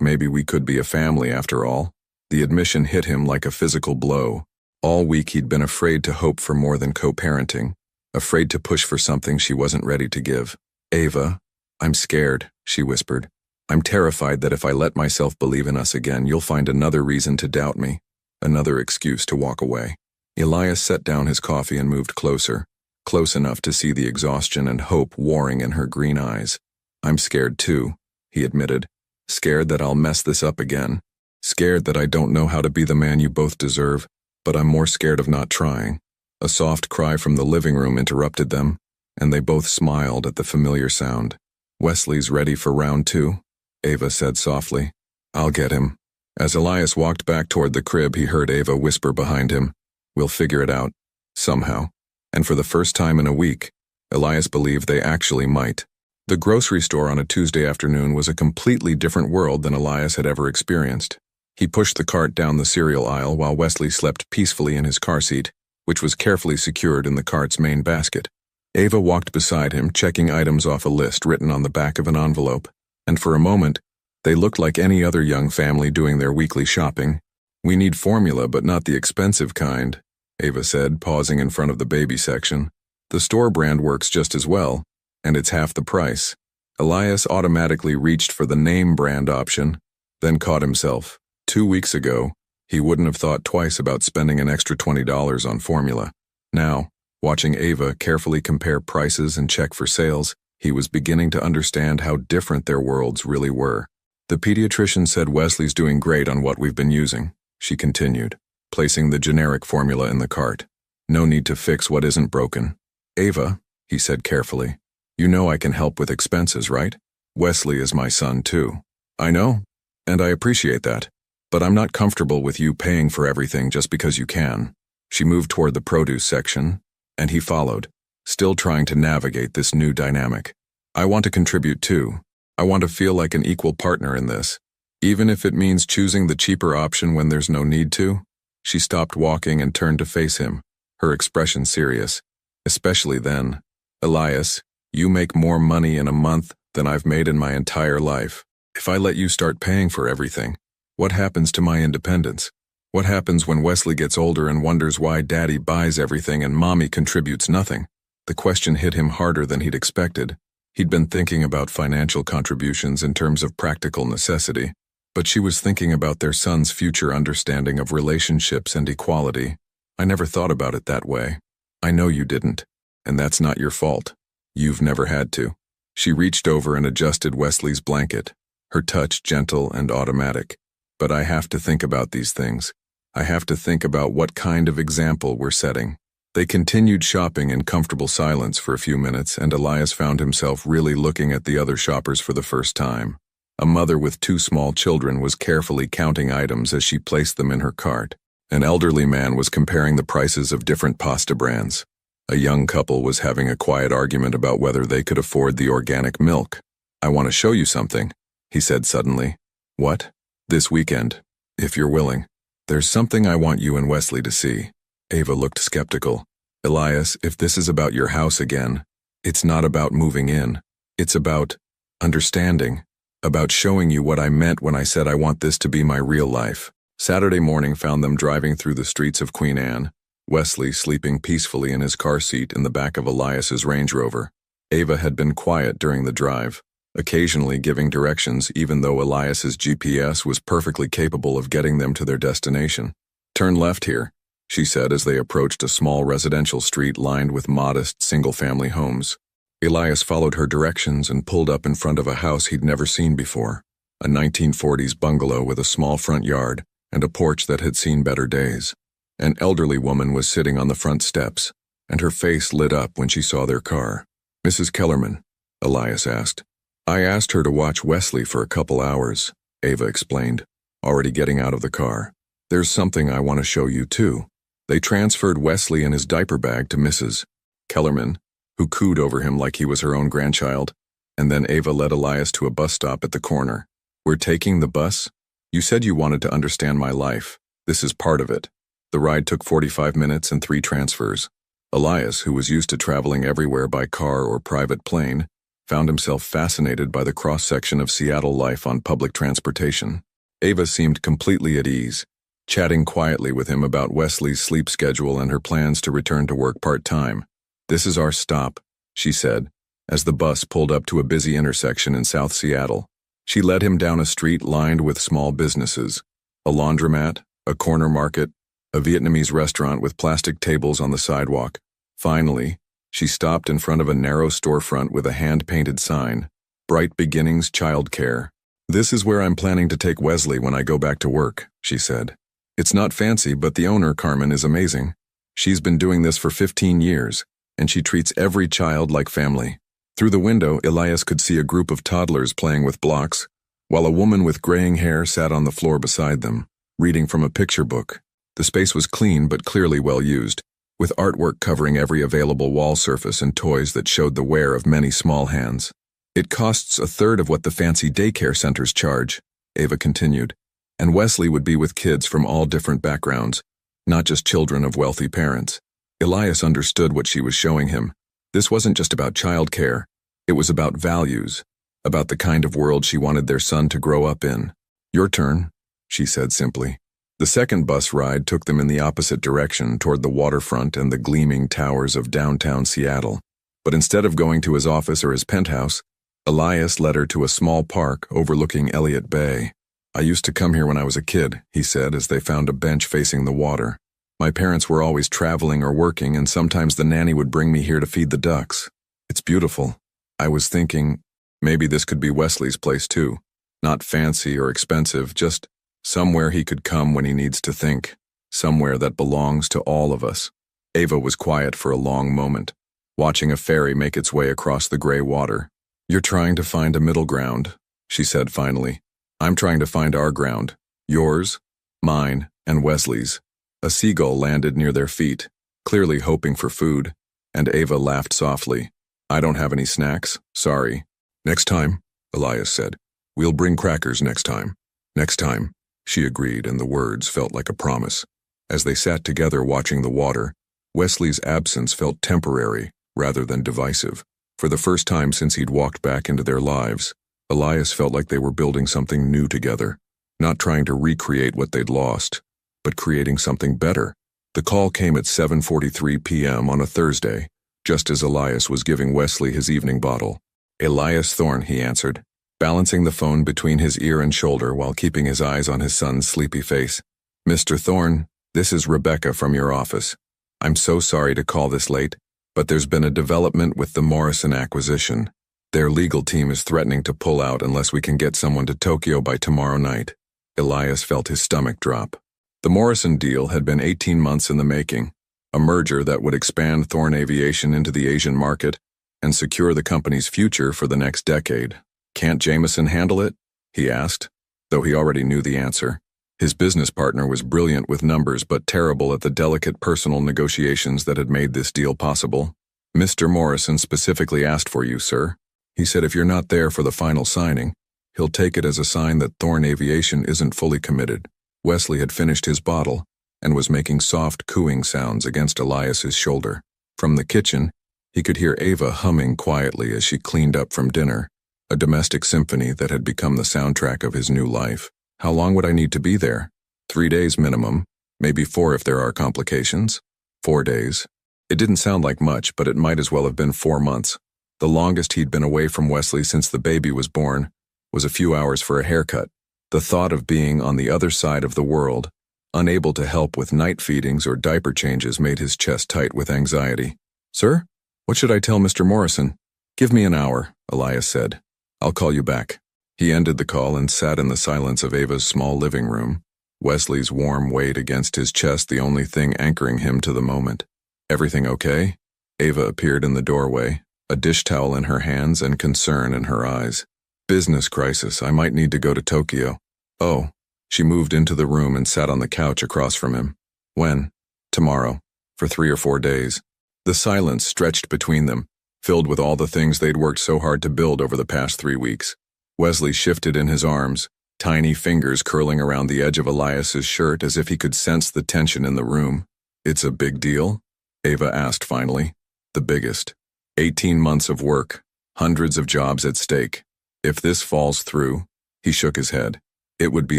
Speaker 1: maybe we could be a family after all. The admission hit him like a physical blow. All week he'd been afraid to hope for more than co-parenting, afraid to push for something she wasn't ready to give. Ava, I'm scared, she whispered. I'm terrified that if I let myself believe in us again, you'll find another reason to doubt me, another excuse to walk away. Elias set down his coffee and moved closer, close enough to see the exhaustion and hope warring in her green eyes. I'm scared too, he admitted. Scared that I'll mess this up again. Scared that I don't know how to be the man you both deserve, but I'm more scared of not trying. A soft cry from the living room interrupted them, and they both smiled at the familiar sound. Wesley's ready for round 2, Ava said softly. I'll get him. As Elias walked back toward the crib, he heard Ava whisper behind him, We'll figure it out. Somehow. And for the first time in a week, Elias believed they actually might. The grocery store on a Tuesday afternoon was a completely different world than Elias had ever experienced. He pushed the cart down the cereal aisle while Wesley slept peacefully in his car seat, which was carefully secured in the cart's main basket. Ava walked beside him, checking items off a list written on the back of an envelope, and for a moment, they looked like any other young family doing their weekly shopping. We need formula, but not the expensive kind, Ava said, pausing in front of the baby section. The store brand works just as well, and it's half the price. Elias automatically reached for the name brand option, then caught himself. 2 weeks ago, he wouldn't have thought twice about spending an extra $20 on formula. Now, watching Ava carefully compare prices and check for sales, he was beginning to understand how different their worlds really were. The pediatrician said Wesley's doing great on what we've been using, she continued, placing the generic formula in the cart. No need to fix what isn't broken. Ava, he said carefully, you know I can help with expenses, right? Wesley is my son too. I know, and I appreciate that. But I'm not comfortable with you paying for everything just because you can. She moved toward the produce section, and he followed, still trying to navigate this new dynamic. I want to contribute too. I want to feel like an equal partner in this, even if it means choosing the cheaper option when there's no need to. She stopped walking and turned to face him, her expression serious. Especially then. Elias, you make more money in a month than I've made in my entire life. If I let you start paying for everything, what happens to my independence? What happens when Wesley gets older and wonders why Daddy buys everything and Mommy contributes nothing? The question hit him harder than he'd expected. He'd been thinking about financial contributions in terms of practical necessity, but she was thinking about their son's future understanding of relationships and equality. I never thought about it that way. I know you didn't, and that's not your fault. You've never had to. She reached over and adjusted Wesley's blanket, her touch gentle and automatic. But I have to think about these things. I have to think about what kind of example we're setting. They continued shopping in comfortable silence for a few minutes, and Elias found himself really looking at the other shoppers for the first time. A mother with 2 small children was carefully counting items as she placed them in her cart. An elderly man was comparing the prices of different pasta brands. A young couple was having a quiet argument about whether they could afford the organic milk. I want to show you something, he said suddenly. What? This weekend, if you're willing. There's something I want you and Wesley to see. Ava looked skeptical. Elias, if this is about your house again, it's not about moving in. It's about understanding, about showing you what I meant when I said I want this to be my real life. Saturday morning found them driving through the streets of Queen Anne, Wesley sleeping peacefully in his car seat in the back of Elias's Range Rover. Ava had been quiet during the drive, occasionally giving directions even though Elias's GPS was perfectly capable of getting them to their destination. Turn left here, she said as they approached a small residential street lined with modest single-family homes. Elias followed her directions and pulled up in front of a house he'd never seen before, a 1940s bungalow with a small front yard and a porch that had seen better days. An elderly woman was sitting on the front steps, and her face lit up when she saw their car. "Mrs. Kellerman?" Elias asked. "I asked her to watch Wesley for a couple hours," Ava explained, already getting out of the car. "There's something I want to show you, too." They transferred Wesley and his diaper bag to Mrs. Kellerman, who cooed over him like he was her own grandchild, and then Ava led Elias to a bus stop at the corner. "We're taking the bus? You said you wanted to understand my life. This is part of it." The ride took 45 minutes and 3 transfers. Elias, who was used to traveling everywhere by car or private plane, found himself fascinated by the cross-section of Seattle life on public transportation. Ava seemed completely at ease, chatting quietly with him about Wesley's sleep schedule and her plans to return to work part-time. "This is our stop," she said, as the bus pulled up to a busy intersection in South Seattle. She led him down a street lined with small businesses, a laundromat, a corner market, a Vietnamese restaurant with plastic tables on the sidewalk. Finally, she stopped in front of a narrow storefront with a hand-painted sign, "Bright Beginnings Child Care." "This is where I'm planning to take Wesley when I go back to work," she said. "It's not fancy, but the owner, Carmen, is amazing. She's been doing this for 15 years, and she treats every child like family." Through the window, Elias could see a group of toddlers playing with blocks, while a woman with graying hair sat on the floor beside them, reading from a picture book. The space was clean but clearly well used, with artwork covering every available wall surface and toys that showed the wear of many small hands. "It costs a third of what the fancy daycare centers charge," Ava continued, "and Wesley would be with kids from all different backgrounds, not just children of wealthy parents." Elias understood what she was showing him. This wasn't just about childcare, it was about values, about the kind of world she wanted their son to grow up in. "Your turn," she said simply. The second bus ride took them in the opposite direction toward the waterfront and the gleaming towers of downtown Seattle. But instead of going to his office or his penthouse, Elias led her to a small park overlooking Elliott Bay. "I used to come here when I was a kid," he said as they found a bench facing the water. "My parents were always traveling or working, and sometimes the nanny would bring me here to feed the ducks. It's beautiful. I was thinking, maybe this could be Wesley's place too. Not fancy or expensive, just somewhere he could come when he needs to think. Somewhere that belongs to all of us." Ava was quiet for a long moment, watching a ferry make its way across the gray water. "You're trying to find a middle ground," she said finally. "I'm trying to find our ground. Yours, mine, and Wesley's." A seagull landed near their feet, clearly hoping for food, and Ava laughed softly. "I don't have any snacks, sorry." "Next time," Elias said. "We'll bring crackers next time." "Next time," she agreed, and the words felt like a promise. As they sat together watching the water, Wesley's absence felt temporary rather than divisive. For the first time since he'd walked back into their lives, Elias felt like they were building something new together, not trying to recreate what they'd lost, but creating something better. The call came at 7:43 p.m. on a Thursday, just as Elias was giving Wesley his evening bottle. "Elias Thorne," he answered, balancing the phone between his ear and shoulder while keeping his eyes on his son's sleepy face. "Mr. Thorne, this is Rebecca from your office. I'm so sorry to call this late, but there's been a development with the Morrison acquisition. Their legal team is threatening to pull out unless we can get someone to Tokyo by tomorrow night." Elias felt his stomach drop. The Morrison deal had been 18 months in the making, a merger that would expand Thorne Aviation into the Asian market and secure the company's future for the next decade. "Can't Jameson handle it?" he asked, though he already knew the answer. His business partner was brilliant with numbers but terrible at the delicate personal negotiations that had made this deal possible. "Mr. Morrison specifically asked for you, sir. He said if you're not there for the final signing, he'll take it as a sign that Thorne Aviation isn't fully committed." Wesley had finished his bottle and was making soft cooing sounds against Elias's shoulder. From the kitchen, he could hear Ava humming quietly as she cleaned up from dinner, a domestic symphony that had become the soundtrack of his new life. "How long would I need to be there?" 3 days minimum, maybe 4 if there are complications." 4 days. It didn't sound like much, but it might as well have been 4 months. The longest he'd been away from Wesley since the baby was born was a few hours for a haircut. The thought of being on the other side of the world, unable to help with night feedings or diaper changes, made his chest tight with anxiety. "Sir? What should I tell Mr. Morrison?" Give me an hour, Elias said. I'll call you back. He ended the call and sat in the silence of Ava's small living room, Wesley's warm weight against his chest the only thing anchoring him to the moment. Everything okay? Ava appeared in the doorway, a dish towel in her hands and concern in her eyes. Business crisis, I might need to go to Tokyo. Oh. She moved into the room and sat on the couch across from him. When? Tomorrow. For 3 or 4 days. The silence stretched between them, filled with all the things they'd worked so hard to build over the past 3 weeks. Wesley shifted in his arms, tiny fingers curling around the edge of Elias's shirt as if he could sense the tension in the room. It's a big deal? Ava asked finally. The biggest. 18 months of work, hundreds of jobs at stake. If this falls through, he shook his head. It would be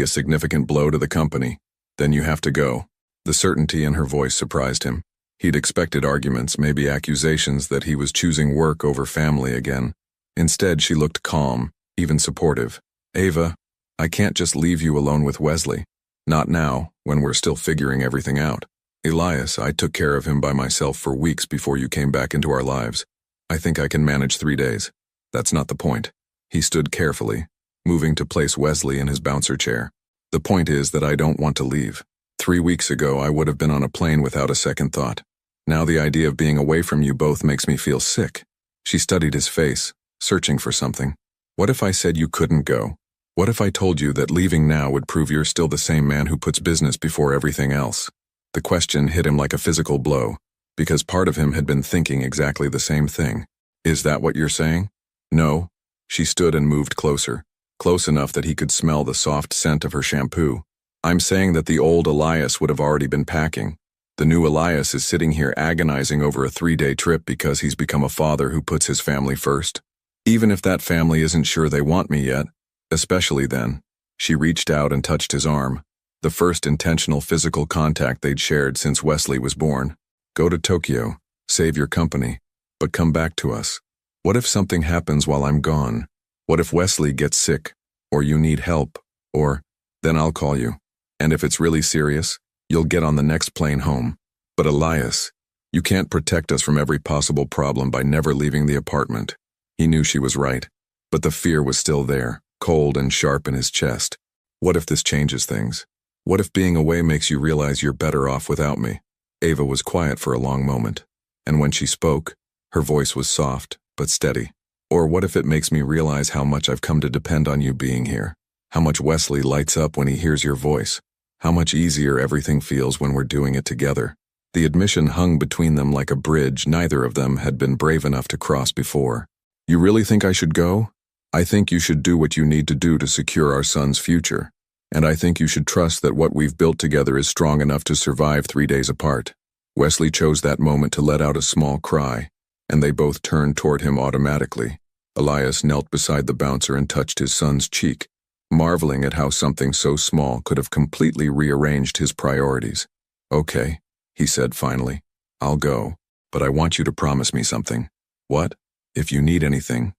Speaker 1: a significant blow to the company. Then you have to go. The certainty in her voice surprised him. He'd expected arguments, maybe accusations that he was choosing work over family again. Instead, she looked calm, even supportive. Ava, I can't just leave you alone with Wesley. Not now, when we're still figuring everything out. Elias, I took care of him by myself for weeks before you came back into our lives. I think I can manage 3 days. That's not the point. He stood carefully, moving to place Wesley in his bouncer chair. The point is that I don't want to leave. 3 weeks ago, I would have been on a plane without a second thought. Now the idea of being away from you both makes me feel sick. She studied his face, searching for something. What if I said you couldn't go? What if I told you that leaving now would prove you're still the same man who puts business before everything else? The question hit him like a physical blow, because part of him had been thinking exactly the same thing. Is that what you're saying? No. She stood and moved closer, close enough that he could smell the soft scent of her shampoo. I'm saying that the old Elias would have already been packing. The new Elias is sitting here agonizing over a 3-day trip because he's become a father who puts his family first. Even if that family isn't sure they want me yet, especially then. She reached out and touched his arm, the first intentional physical contact they'd shared since Wesley was born. Go to Tokyo, save your company, but come back to us. What if something happens while I'm gone? What if Wesley gets sick, or you need help, or, then I'll call you. And if it's really serious, you'll get on the next plane home. But Elias, you can't protect us from every possible problem by never leaving the apartment. He knew she was right, but the fear was still there, cold and sharp in his chest. What if this changes things? What if being away makes you realize you're better off without me? Ava was quiet for a long moment, and when she spoke, her voice was soft, but steady. Or what if it makes me realize how much I've come to depend on you being here? How much Wesley lights up when he hears your voice? How much easier everything feels when we're doing it together? The admission hung between them like a bridge neither of them had been brave enough to cross before. You really think I should go? I think you should do what you need to do to secure our son's future. And I think you should trust that what we've built together is strong enough to survive 3 days apart. Wesley chose that moment to let out a small cry, and they both turned toward him automatically. Elias knelt beside the bouncer and touched his son's cheek, marveling at how something so small could have completely rearranged his priorities. Okay, he said finally. I'll go, but I want you to promise me something. What? If you need anything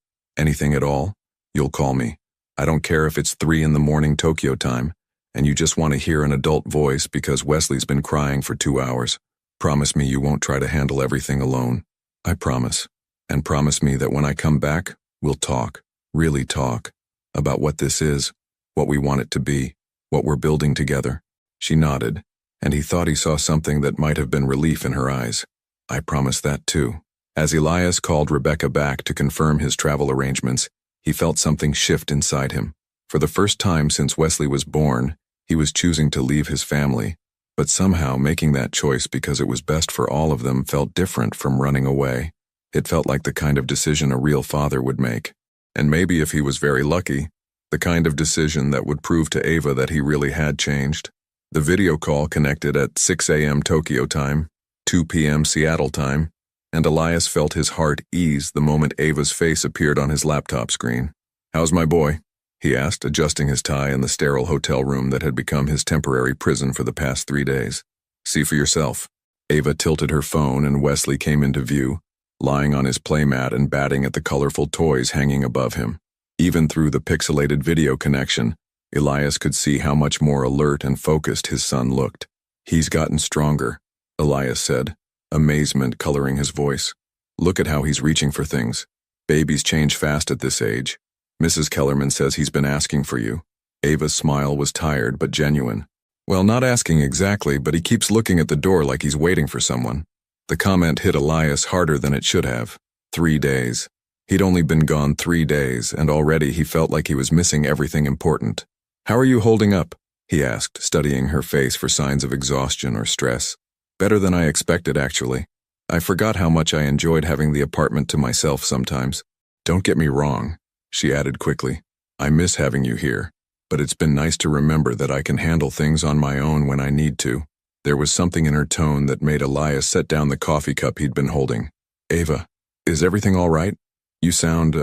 Speaker 1: at all, you'll call me. I don't care if it's 3 a.m. Tokyo time, and you just want to hear an adult voice because Wesley's been crying for 2 hours. Promise me you won't try to handle everything alone. I promise. And promise me that when I come back, we'll talk, really talk, about what this is, what we want it to be, what we're building together. She nodded, and he thought he saw something that might have been relief in her eyes. I promise that too. As Elias called Rebecca back to confirm his travel arrangements, he felt something shift inside him. For the first time since Wesley was born, he was choosing to leave his family, but somehow making that choice because it was best for all of them felt different from running away. It felt like the kind of decision a real father would make. And maybe if he was very lucky, the kind of decision that would prove to Ava that he really had changed. The video call connected at 6 a.m. Tokyo time, 2 p.m. Seattle time, and Elias felt his heart ease the moment Ava's face appeared on his laptop screen. How's my boy? He asked, adjusting his tie in the sterile hotel room that had become his temporary prison for the past 3 days. See for yourself. Ava tilted her phone and Wesley came into view, lying on his playmat and batting at the colorful toys hanging above him. Even through the pixelated video connection, Elias could see how much more alert and focused his son looked. He's gotten stronger, Elias said, amazement coloring his voice. Look at how he's reaching for things. Babies change fast at this age. Mrs. Kellerman says he's been asking for you. Ava's smile was tired but genuine. Well, not asking exactly, but he keeps looking at the door like he's waiting for someone. The comment hit Elias harder than it should have. 3 days. He'd only been gone 3 days, and already he felt like he was missing everything important. How are you holding up? He asked, studying her face for signs of exhaustion or stress. Better than I expected, actually. I forgot how much I enjoyed having the apartment to myself sometimes. Don't get me wrong, she added quickly. I miss having you here, but it's been nice to remember that I can handle things on my own when I need to. There was something in her tone that made Elias set down the coffee cup he'd been holding. Ava, is everything all right? You sound,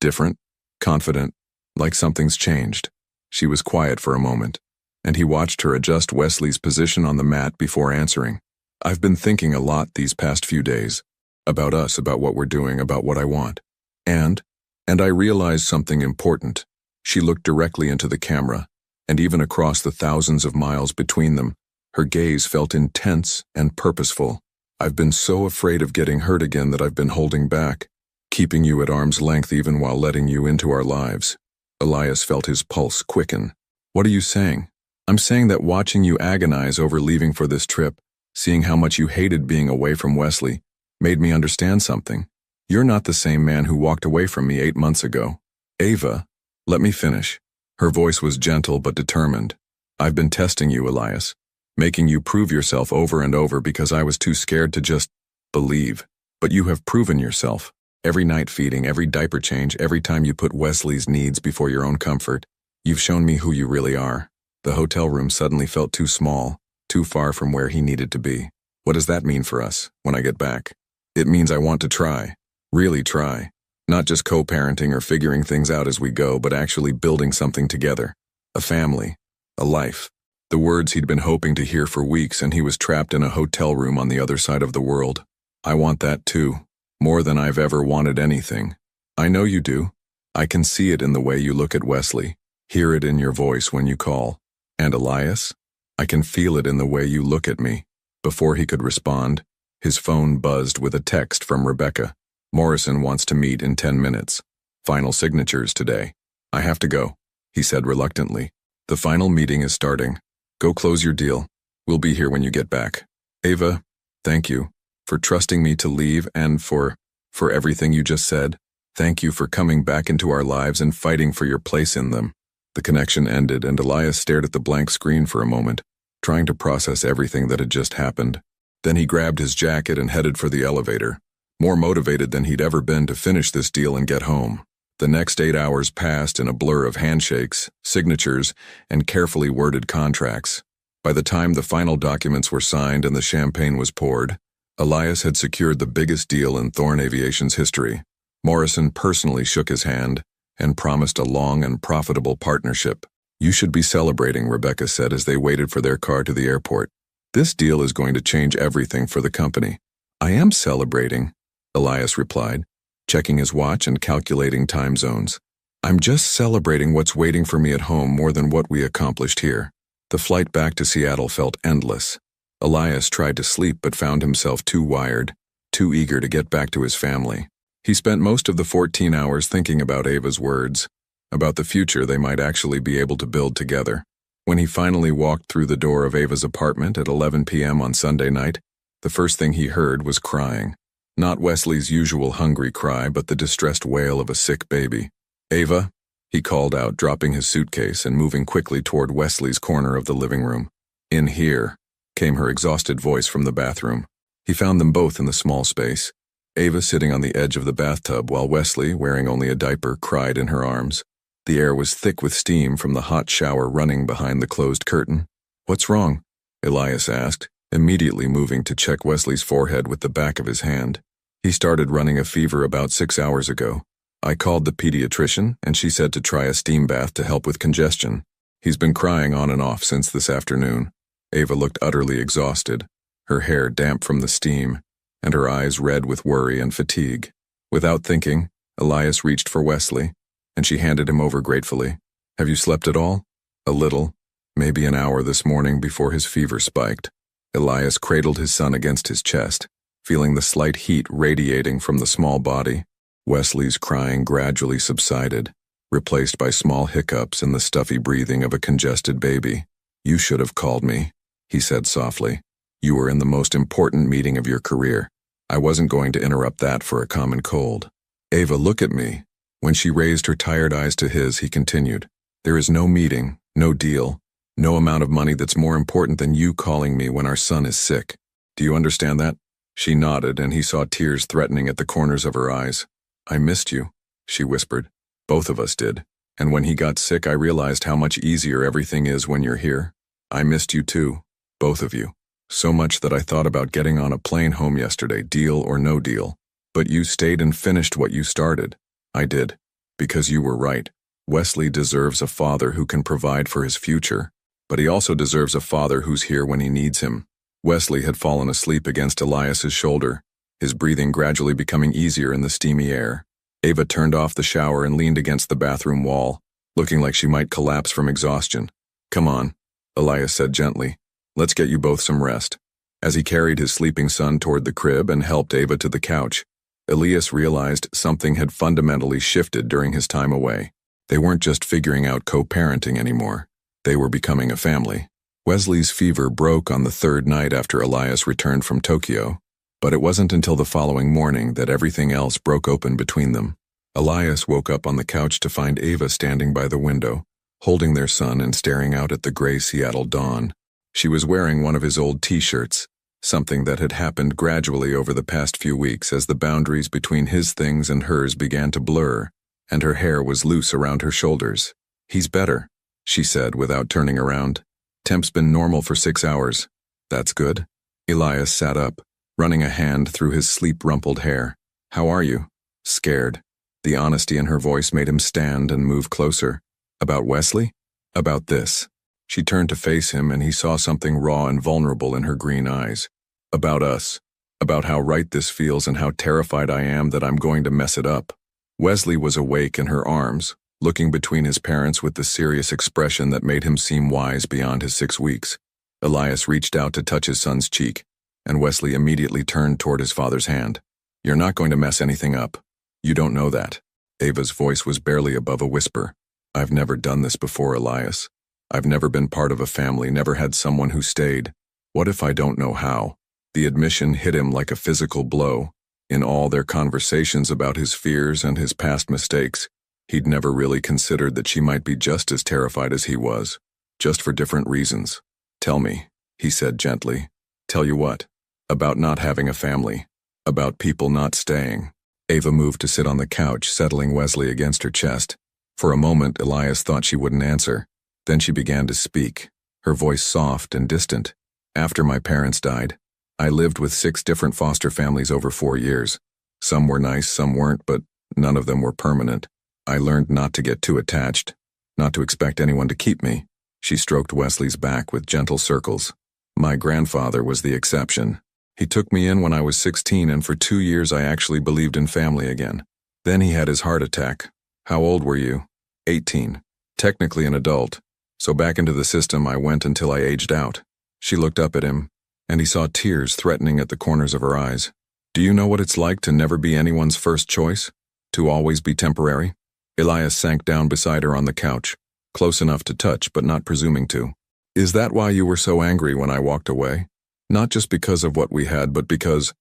Speaker 1: different, confident, like something's changed. She was quiet for a moment, and he watched her adjust Wesley's position on the mat before answering. I've been thinking a lot these past few days. About us, about what we're doing, about what I want. And I realized something important. She looked directly into the camera, and even across the thousands of miles between them, her gaze felt intense and purposeful. I've been so afraid of getting hurt again that I've been holding back, keeping you at arm's length even while letting you into our lives. Elias felt his pulse quicken. What are you saying? I'm saying that watching you agonize over leaving for this trip, seeing how much you hated being away from Wesley, made me understand something. You're not the same man who walked away from me 8 months ago. Ava, let me finish. Her voice was gentle but determined. I've been testing you, Elias, making you prove yourself over and over because I was too scared to just believe. But you have proven yourself. Every night feeding, every diaper change, every time you put Wesley's needs before your own comfort, you've shown me who you really are. The hotel room suddenly felt too small, too far from where he needed to be. What does that mean for us when I get back? It means I want to try, really try. Not just co-parenting or figuring things out as we go, but actually building something together. A family, a life. The words he'd been hoping to hear for weeks, and he was trapped in a hotel room on the other side of the world. I want that too. More than I've ever wanted anything. I know you do. I can see it in the way you look at Wesley, hear it in your voice when you call. And Elias? I can feel it in the way you look at me. Before he could respond, his phone buzzed with a text from Rebecca. Morrison wants to meet in 10 minutes. Final signatures today. I have to go, he said reluctantly. The final meeting is starting. Go close your deal. We'll be here when you get back. Ava, thank you for trusting me to leave and for everything you just said. Thank you for coming back into our lives and fighting for your place in them. The connection ended, and Elias stared at the blank screen for a moment, trying to process everything that had just happened. Then he grabbed his jacket and headed for the elevator, more motivated than he'd ever been to finish this deal and get home. The next 8 hours passed in a blur of handshakes, signatures, and carefully worded contracts. By the time the final documents were signed and the champagne was poured, Elias had secured the biggest deal in Thorne Aviation's history. Morrison personally shook his hand and promised a long and profitable partnership. You should be celebrating, Rebecca said as they waited for their car to the airport. This deal is going to change everything for the company. I am celebrating, Elias replied, checking his watch and calculating time zones. I'm just celebrating what's waiting for me at home more than what we accomplished here. The flight back to Seattle felt endless. Elias tried to sleep but found himself too wired, too eager to get back to his family. He spent most of the 14 hours thinking about Ava's words, about the future they might actually be able to build together. When he finally walked through the door of Ava's apartment at 11 p.m. on Sunday night, the first thing he heard was crying. Not Wesley's usual hungry cry, but the distressed wail of a sick baby. Ava, he called out, dropping his suitcase and moving quickly toward Wesley's corner of the living room. In here, came her exhausted voice from the bathroom. He found them both in the small space. Ava sitting on the edge of the bathtub while Wesley, wearing only a diaper, cried in her arms. The air was thick with steam from the hot shower running behind the closed curtain. What's wrong? Elias asked, immediately moving to check Wesley's forehead with the back of his hand. He started running a fever about 6 hours ago. I called the pediatrician, and she said to try a steam bath to help with congestion. He's been crying on and off since this afternoon. Ava looked utterly exhausted, her hair damp from the steam, and her eyes red with worry and fatigue. Without thinking, Elias reached for Wesley, and she handed him over gratefully. Have you slept at all? A little, maybe an hour this morning before his fever spiked. Elias cradled his son against his chest, feeling the slight heat radiating from the small body. Wesley's crying gradually subsided, replaced by small hiccups and the stuffy breathing of a congested baby. "You should have called me," he said softly. "You were in the most important meeting of your career. I wasn't going to interrupt that for a common cold." "Ava, look at me." When she raised her tired eyes to his, he continued, "There is no meeting, no deal, no amount of money that's more important than you calling me when our son is sick. Do you understand that?" She nodded, and he saw tears threatening at the corners of her eyes. "I missed you," she whispered. "Both of us did. And when he got sick, I realized how much easier everything is when you're here. I missed you too, both of you. So much that I thought about getting on a plane home yesterday, deal or no deal. But you stayed and finished what you started." "I did. Because you were right. Wesley deserves a father who can provide for his future, but he also deserves a father who's here when he needs him." Wesley had fallen asleep against Elias's shoulder, his breathing gradually becoming easier in the steamy air. Ava turned off the shower and leaned against the bathroom wall, looking like she might collapse from exhaustion. "Come on," Elias said gently. "Let's get you both some rest." As he carried his sleeping son toward the crib and helped Ava to the couch, Elias realized something had fundamentally shifted during his time away. They weren't just figuring out co-parenting anymore. They were becoming a family. Wesley's fever broke on the third night after Elias returned from Tokyo, but it wasn't until the following morning that everything else broke open between them. Elias woke up on the couch to find Ava standing by the window, holding their son and staring out at the gray Seattle dawn. She was wearing one of his old t-shirts, something that had happened gradually over the past few weeks as the boundaries between his things and hers began to blur, and her hair was loose around her shoulders. "He's better," she said without turning around. "Temp's been normal for 6 hours. That's good." Elias sat up, running a hand through his sleep-rumpled hair. "How are you?" "Scared." The honesty in her voice made him stand and move closer. "About Wesley?" "About this." She turned to face him, and he saw something raw and vulnerable in her green eyes. "About us. About how right this feels and how terrified I am that I'm going to mess it up." Wesley was awake in her arms, looking between his parents with the serious expression that made him seem wise beyond his 6 weeks. Elias reached out to touch his son's cheek, and Wesley immediately turned toward his father's hand. "You're not going to mess anything up. You don't know that." Ava's voice was barely above a whisper. "I've never done this before, Elias. I've never been part of a family, never had someone who stayed. What if I don't know how?" The admission hit him like a physical blow. In all their conversations about his fears and his past mistakes, he'd never really considered that she might be just as terrified as he was, just for different reasons. "Tell me," he said gently. "Tell you what?" "About not having a family. About people not staying." Ava moved to sit on the couch, settling Wesley against her chest. For a moment, Elias thought she wouldn't answer. Then she began to speak, her voice soft and distant. "After my parents died, I lived with 6 different foster families over 4 years. Some were nice, some weren't, but none of them were permanent. I learned not to get too attached, not to expect anyone to keep me." She stroked Wesley's back with gentle circles. "My grandfather was the exception. He took me in when I was 16, and for 2 years I actually believed in family again. Then he had his heart attack." "How old were you?" 18. "Technically an adult. So back into the system I went until I aged out." She looked up at him, and he saw tears threatening at the corners of her eyes. "Do you know what it's like to never be anyone's first choice? To always be temporary?" Elias sank down beside her on the couch, close enough to touch but not presuming to. "Is that why you were so angry when I walked away? Not just because of what we had, but because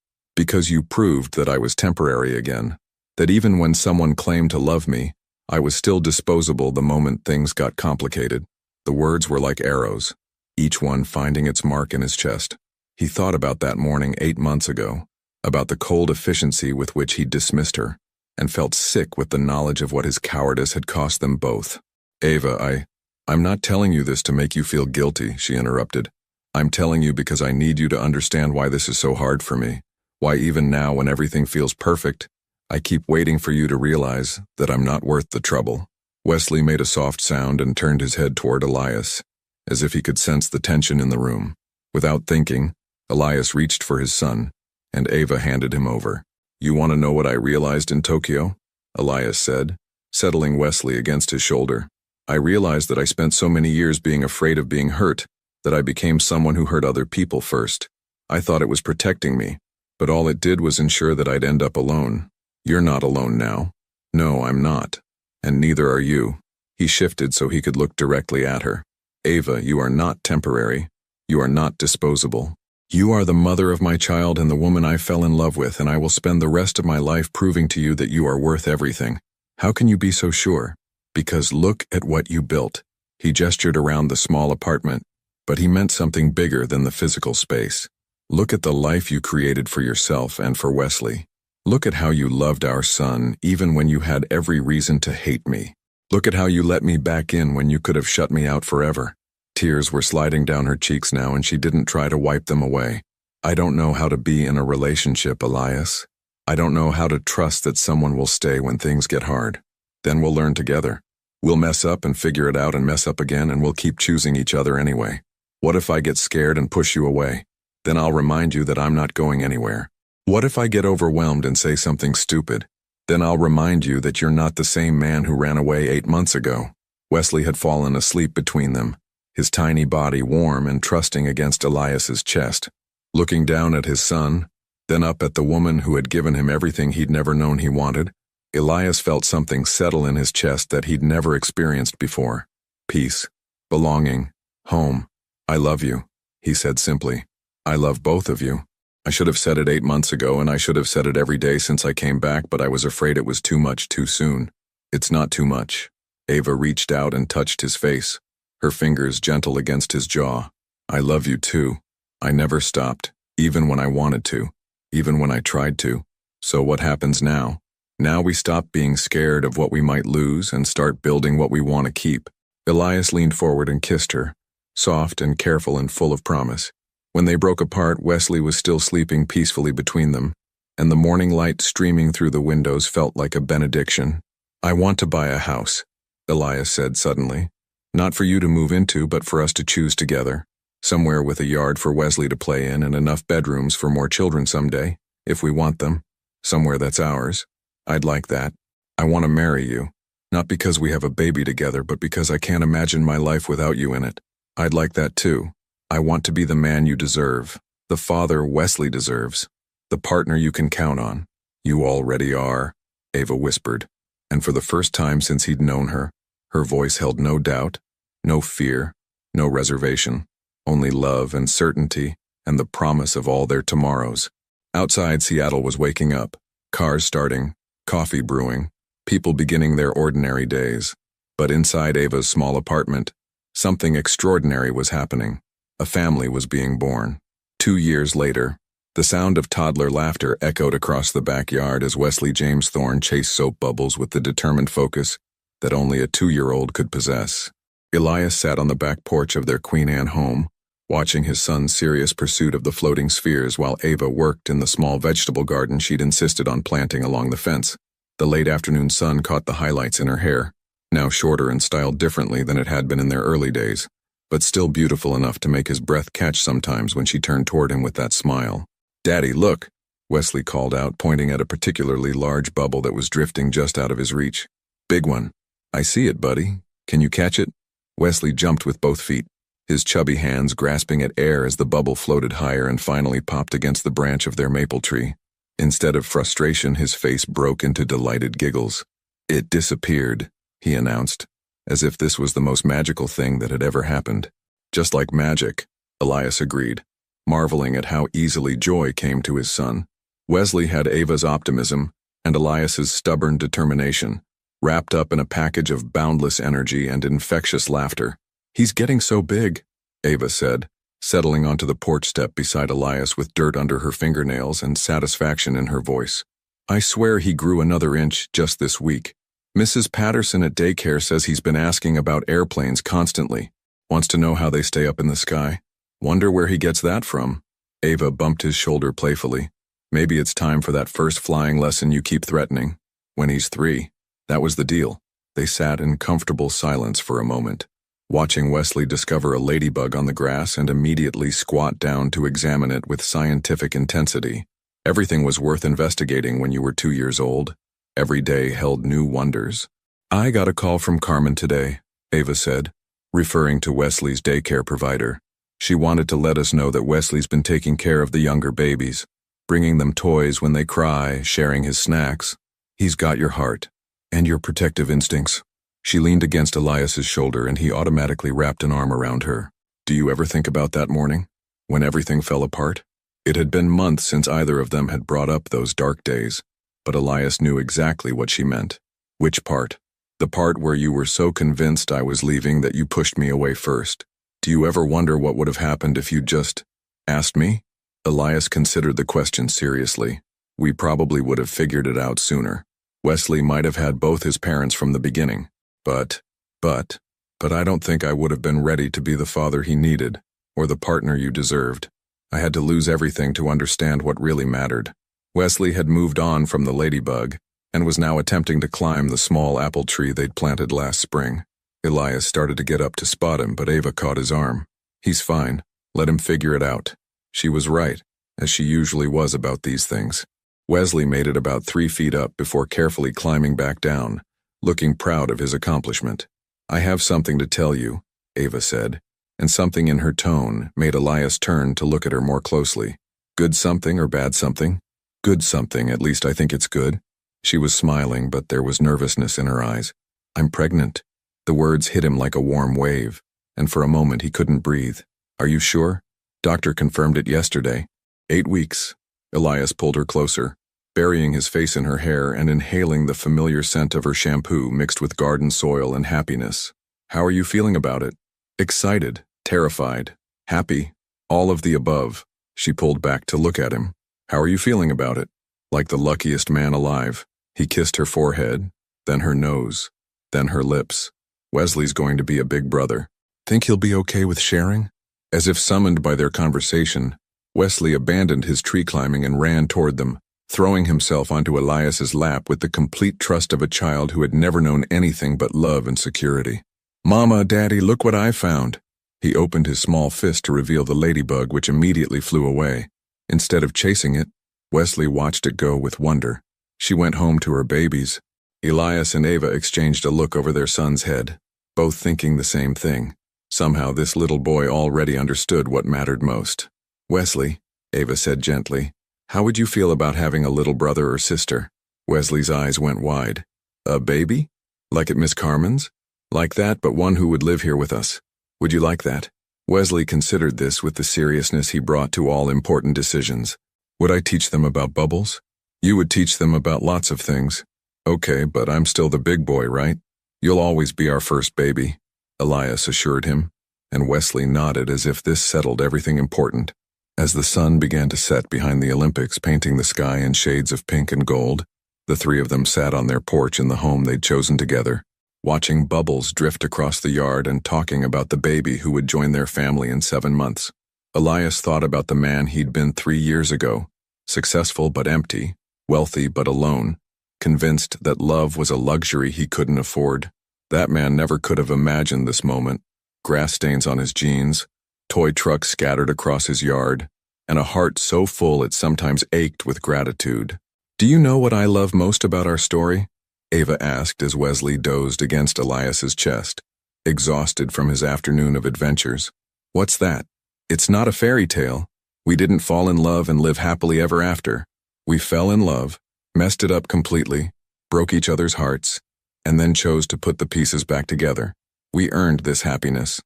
Speaker 1: you proved that I was temporary again. That even when someone claimed to love me, I was still disposable the moment things got complicated." The words were like arrows, each one finding its mark in his chest. He thought about that morning 8 months ago, about the cold efficiency with which he dismissed her, and felt sick with the knowledge of what his cowardice had cost them both. "Ava, I'm not telling you this to make you feel guilty," she interrupted. "I'm telling you because I need you to understand why this is so hard for me, why even now when everything feels perfect, I keep waiting for you to realize that I'm not worth the trouble." Wesley made a soft sound and turned his head toward Elias, as if he could sense the tension in the room. Without thinking, Elias reached for his son, and Ava handed him over. "You want to know what I realized in Tokyo?" Elias said, settling Wesley against his shoulder. "I realized that I spent so many years being afraid of being hurt, that I became someone who hurt other people first. I thought it was protecting me, but all it did was ensure that I'd end up alone. You're not alone now. No, I'm not. And neither are you. He shifted so he could look directly at her. Ava, you are not temporary. You are not disposable. You are the mother of my child and the woman I fell in love with, and I will spend the rest of my life proving to you that you are worth everything. How can you be so sure? Because look at what you built. He gestured around the small apartment, but he meant something bigger than the physical space. Look at the life you created for yourself and for Wesley. Look at how you loved our son, even when you had every reason to hate me. Look at how you let me back in when you could have shut me out forever. Tears were sliding down her cheeks now, and she didn't try to wipe them away. I don't know how to be in a relationship, Elias. I don't know how to trust that someone will stay when things get hard. Then we'll learn together. We'll mess up and figure it out and mess up again, and we'll keep choosing each other anyway. What if I get scared and push you away? Then I'll remind you that I'm not going anywhere. What if I get overwhelmed and say something stupid? Then I'll remind you that you're not the same man who ran away 8 months ago. Wesley had fallen asleep between them, his tiny body warm and trusting against Elias's chest, looking down at his son, then up at the woman who had given him everything he'd never known he wanted. Elias felt something settle in his chest that he'd never experienced before. Peace, belonging, home. I love you, he said simply. I love both of you. I should have said it 8 months ago, and I should have said it every day since I came back, but I was afraid it was too much too soon. It's not too much. Ava reached out and touched his face, her fingers gentle against his jaw. I love you too. I never stopped, even when I wanted to, even when I tried to. So what happens now? Now we stop being scared of what we might lose and start building what we want to keep. Elias leaned forward and kissed her, soft and careful and full of promise. When they broke apart, Wesley was still sleeping peacefully between them, and the morning light streaming through the windows felt like a benediction. I want to buy a house, Elias said suddenly. Not for you to move into, but for us to choose together. Somewhere with a yard for Wesley to play in and enough bedrooms for more children someday, if we want them. Somewhere that's ours. I'd like that. I want to marry you. Not because we have a baby together, but because I can't imagine my life without you in it. I'd like that too. I want to be the man you deserve, the father Wesley deserves, the partner you can count on. You already are, Ava whispered, and for the first time since he'd known her, her voice held no doubt, no fear, no reservation, only love and certainty and the promise of all their tomorrows. Outside, Seattle was waking up, cars starting, coffee brewing, people beginning their ordinary days. But inside Ava's small apartment, something extraordinary was happening. A family was being born. 2 years later, the sound of toddler laughter echoed across the backyard as Wesley James Thorne chased soap bubbles with the determined focus that only a 2-year-old could possess. Elias sat on the back porch of their Queen Anne home, watching his son's serious pursuit of the floating spheres while Ava worked in the small vegetable garden she'd insisted on planting along the fence. The late afternoon sun caught the highlights in her hair, now shorter and styled differently than it had been in their early days, but still beautiful enough to make his breath catch sometimes when she turned toward him with that smile. "Daddy, look," Wesley called out, pointing at a particularly large bubble that was drifting just out of his reach. "Big one." "I see it, buddy. Can you catch it?" Wesley jumped with both feet, his chubby hands grasping at air as the bubble floated higher and finally popped against the branch of their maple tree. Instead of frustration, his face broke into delighted giggles. "It disappeared," he announced, as if this was the most magical thing that had ever happened. "Just like magic," Elias agreed, marveling at how easily joy came to his son. Wesley had Ava's optimism and Elias's stubborn determination, wrapped up in a package of boundless energy and infectious laughter. "He's getting so big," Ava said, settling onto the porch step beside Elias with dirt under her fingernails and satisfaction in her voice. "I swear he grew another inch just this week. Mrs. Patterson at daycare says he's been asking about airplanes constantly. Wants to know how they stay up in the sky. Wonder where he gets that from." Ava bumped his shoulder playfully. "Maybe it's time for that first flying lesson you keep threatening. When he's 3. That was the deal." They sat in comfortable silence for a moment, watching Wesley discover a ladybug on the grass and immediately squat down to examine it with scientific intensity. Everything was worth investigating when you were 2 years old. Every day held new wonders. "I got a call from Carmen today," Ava said, referring to Wesley's daycare provider. "She wanted to let us know that Wesley's been taking care of the younger babies, bringing them toys when they cry, sharing his snacks. He's got your heart. And your protective instincts. She leaned against Elias's shoulder and he automatically wrapped an arm around her. Do you ever think about that morning? When everything fell apart? It had been months since either of them had brought up those dark days, but Elias knew exactly what she meant. Which part? The part where you were so convinced I was leaving that you pushed me away first. Do you ever wonder what would have happened if you'd just asked me? Elias considered the question seriously. We probably would have figured it out sooner. Wesley might have had both his parents from the beginning. But I don't think I would have been ready to be the father he needed, or the partner you deserved. I had to lose everything to understand what really mattered. Wesley had moved on from the ladybug, and was now attempting to climb the small apple tree they'd planted last spring. Elias started to get up to spot him, but Ava caught his arm. He's fine. Let him figure it out. She was right, as she usually was about these things. Wesley made it about 3 feet up before carefully climbing back down, looking proud of his accomplishment. I have something to tell you, Ava said, and something in her tone made Elias turn to look at her more closely. Good something or bad something? Good something, at least I think it's good. She was smiling, but there was nervousness in her eyes. I'm pregnant. The words hit him like a warm wave, and for a moment he couldn't breathe. Are you sure? Doctor confirmed it yesterday. 8 weeks. Elias pulled her closer, burying his face in her hair and inhaling the familiar scent of her shampoo mixed with garden soil and happiness. How are you feeling about it? Excited, terrified, happy, all of the above. She pulled back to look at him. How are you feeling about it? Like the luckiest man alive. He kissed her forehead, then her nose, then her lips. Wesley's going to be a big brother. Think he'll be okay with sharing? As if summoned by their conversation, Wesley abandoned his tree climbing and ran toward them, throwing himself onto Elias's lap with the complete trust of a child who had never known anything but love and security. Mama, Daddy, look what I found. He opened his small fist to reveal the ladybug, which immediately flew away. Instead of chasing it, Wesley watched it go with wonder. She went home to her babies. Elias and Ava exchanged a look over their son's head, both thinking the same thing. Somehow this little boy already understood what mattered most. Wesley, Ava said gently, how would you feel about having a little brother or sister? Wesley's eyes went wide. A baby? Like at Miss Carmen's? Like that, but one who would live here with us. Would you like that? Wesley considered this with the seriousness he brought to all important decisions. Would I teach them about bubbles? You would teach them about lots of things. Okay, but I'm still the big boy, right? You'll always be our first baby, Elias assured him, and Wesley nodded as if this settled everything important. As the sun began to set behind the Olympics, painting the sky in shades of pink and gold, the three of them sat on their porch in the home they'd chosen together, watching bubbles drift across the yard and talking about the baby who would join their family in 7 months. Elias thought about the man he'd been 3 years ago, successful but empty, wealthy but alone, convinced that love was a luxury he couldn't afford. That man never could have imagined this moment. Grass stains on his jeans, toy trucks scattered across his yard, and a heart so full it sometimes ached with gratitude. Do you know what I love most about our story? Ava asked as Wesley dozed against Elias's chest, exhausted from his afternoon of adventures. What's that? It's not a fairy tale. We didn't fall in love and live happily ever after. We fell in love, messed it up completely, broke each other's hearts, and then chose to put the pieces back together. We earned this happiness.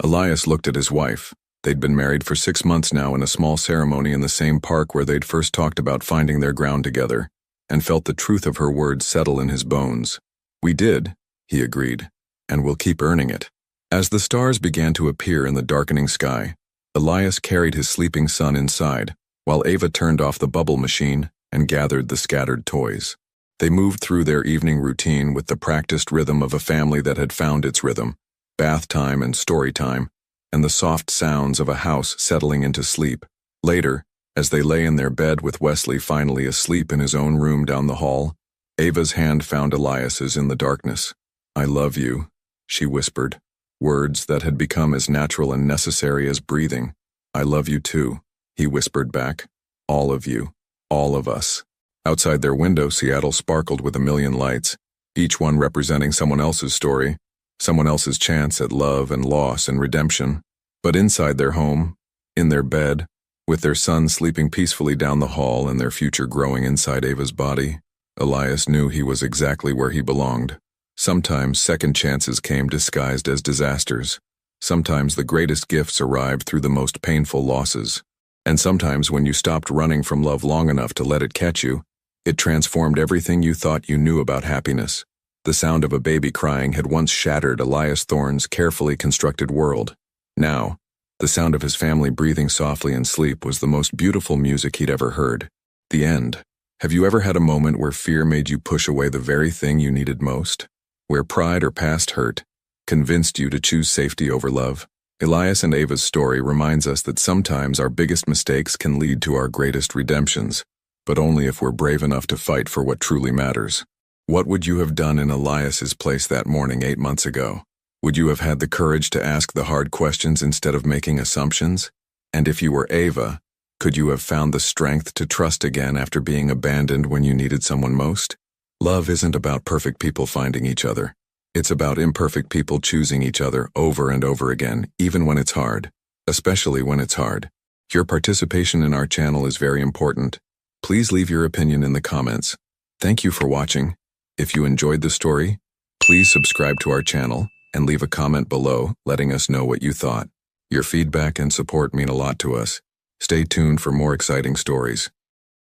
Speaker 1: Elias looked at his wife. They'd been married for 6 months now in a small ceremony in the same park where they'd first talked about finding their ground together, and felt the truth of her words settle in his bones. We did, he agreed, and we'll keep earning it. As the stars began to appear in the darkening sky, Elias carried his sleeping son inside, while Ava turned off the bubble machine and gathered the scattered toys. They moved through their evening routine with the practiced rhythm of a family that had found its rhythm, bath time and story time, and the soft sounds of a house settling into sleep. Later, as they lay in their bed with Wesley finally asleep in his own room down the hall, Ava's hand found Elias's in the darkness. I love you, she whispered, words that had become as natural and necessary as breathing. I love you too, he whispered back. All of you, all of us. Outside their window, Seattle sparkled with a million lights, each one representing someone else's story, someone else's chance at love and loss and redemption. But inside their home, in their bed, with their son sleeping peacefully down the hall and their future growing inside Ava's body, Elias knew he was exactly where he belonged. Sometimes second chances came disguised as disasters. Sometimes the greatest gifts arrived through the most painful losses. And sometimes when you stopped running from love long enough to let it catch you, it transformed everything you thought you knew about happiness. The sound of a baby crying had once shattered Elias Thorne's carefully constructed world. Now, the sound of his family breathing softly in sleep was the most beautiful music he'd ever heard. The end. Have you ever had a moment where fear made you push away the very thing you needed most? Where pride or past hurt convinced you to choose safety over love? Elias and Ava's story reminds us that sometimes our biggest mistakes can lead to our greatest redemptions, but only if we're brave enough to fight for what truly matters. What would you have done in Elias's place that morning 8 months ago? Would you have had the courage to ask the hard questions instead of making assumptions? And if you were Ava, could you have found the strength to trust again after being abandoned when you needed someone most? Love isn't about perfect people finding each other. It's about imperfect people choosing each other over and over again, even when it's hard. Especially when it's hard. Your participation in our channel is very important. Please leave your opinion in the comments. Thank you for watching. If you enjoyed the story, please subscribe to our channel and leave a comment below letting us know what you thought. Your feedback and support mean a lot to us. Stay tuned for more exciting stories.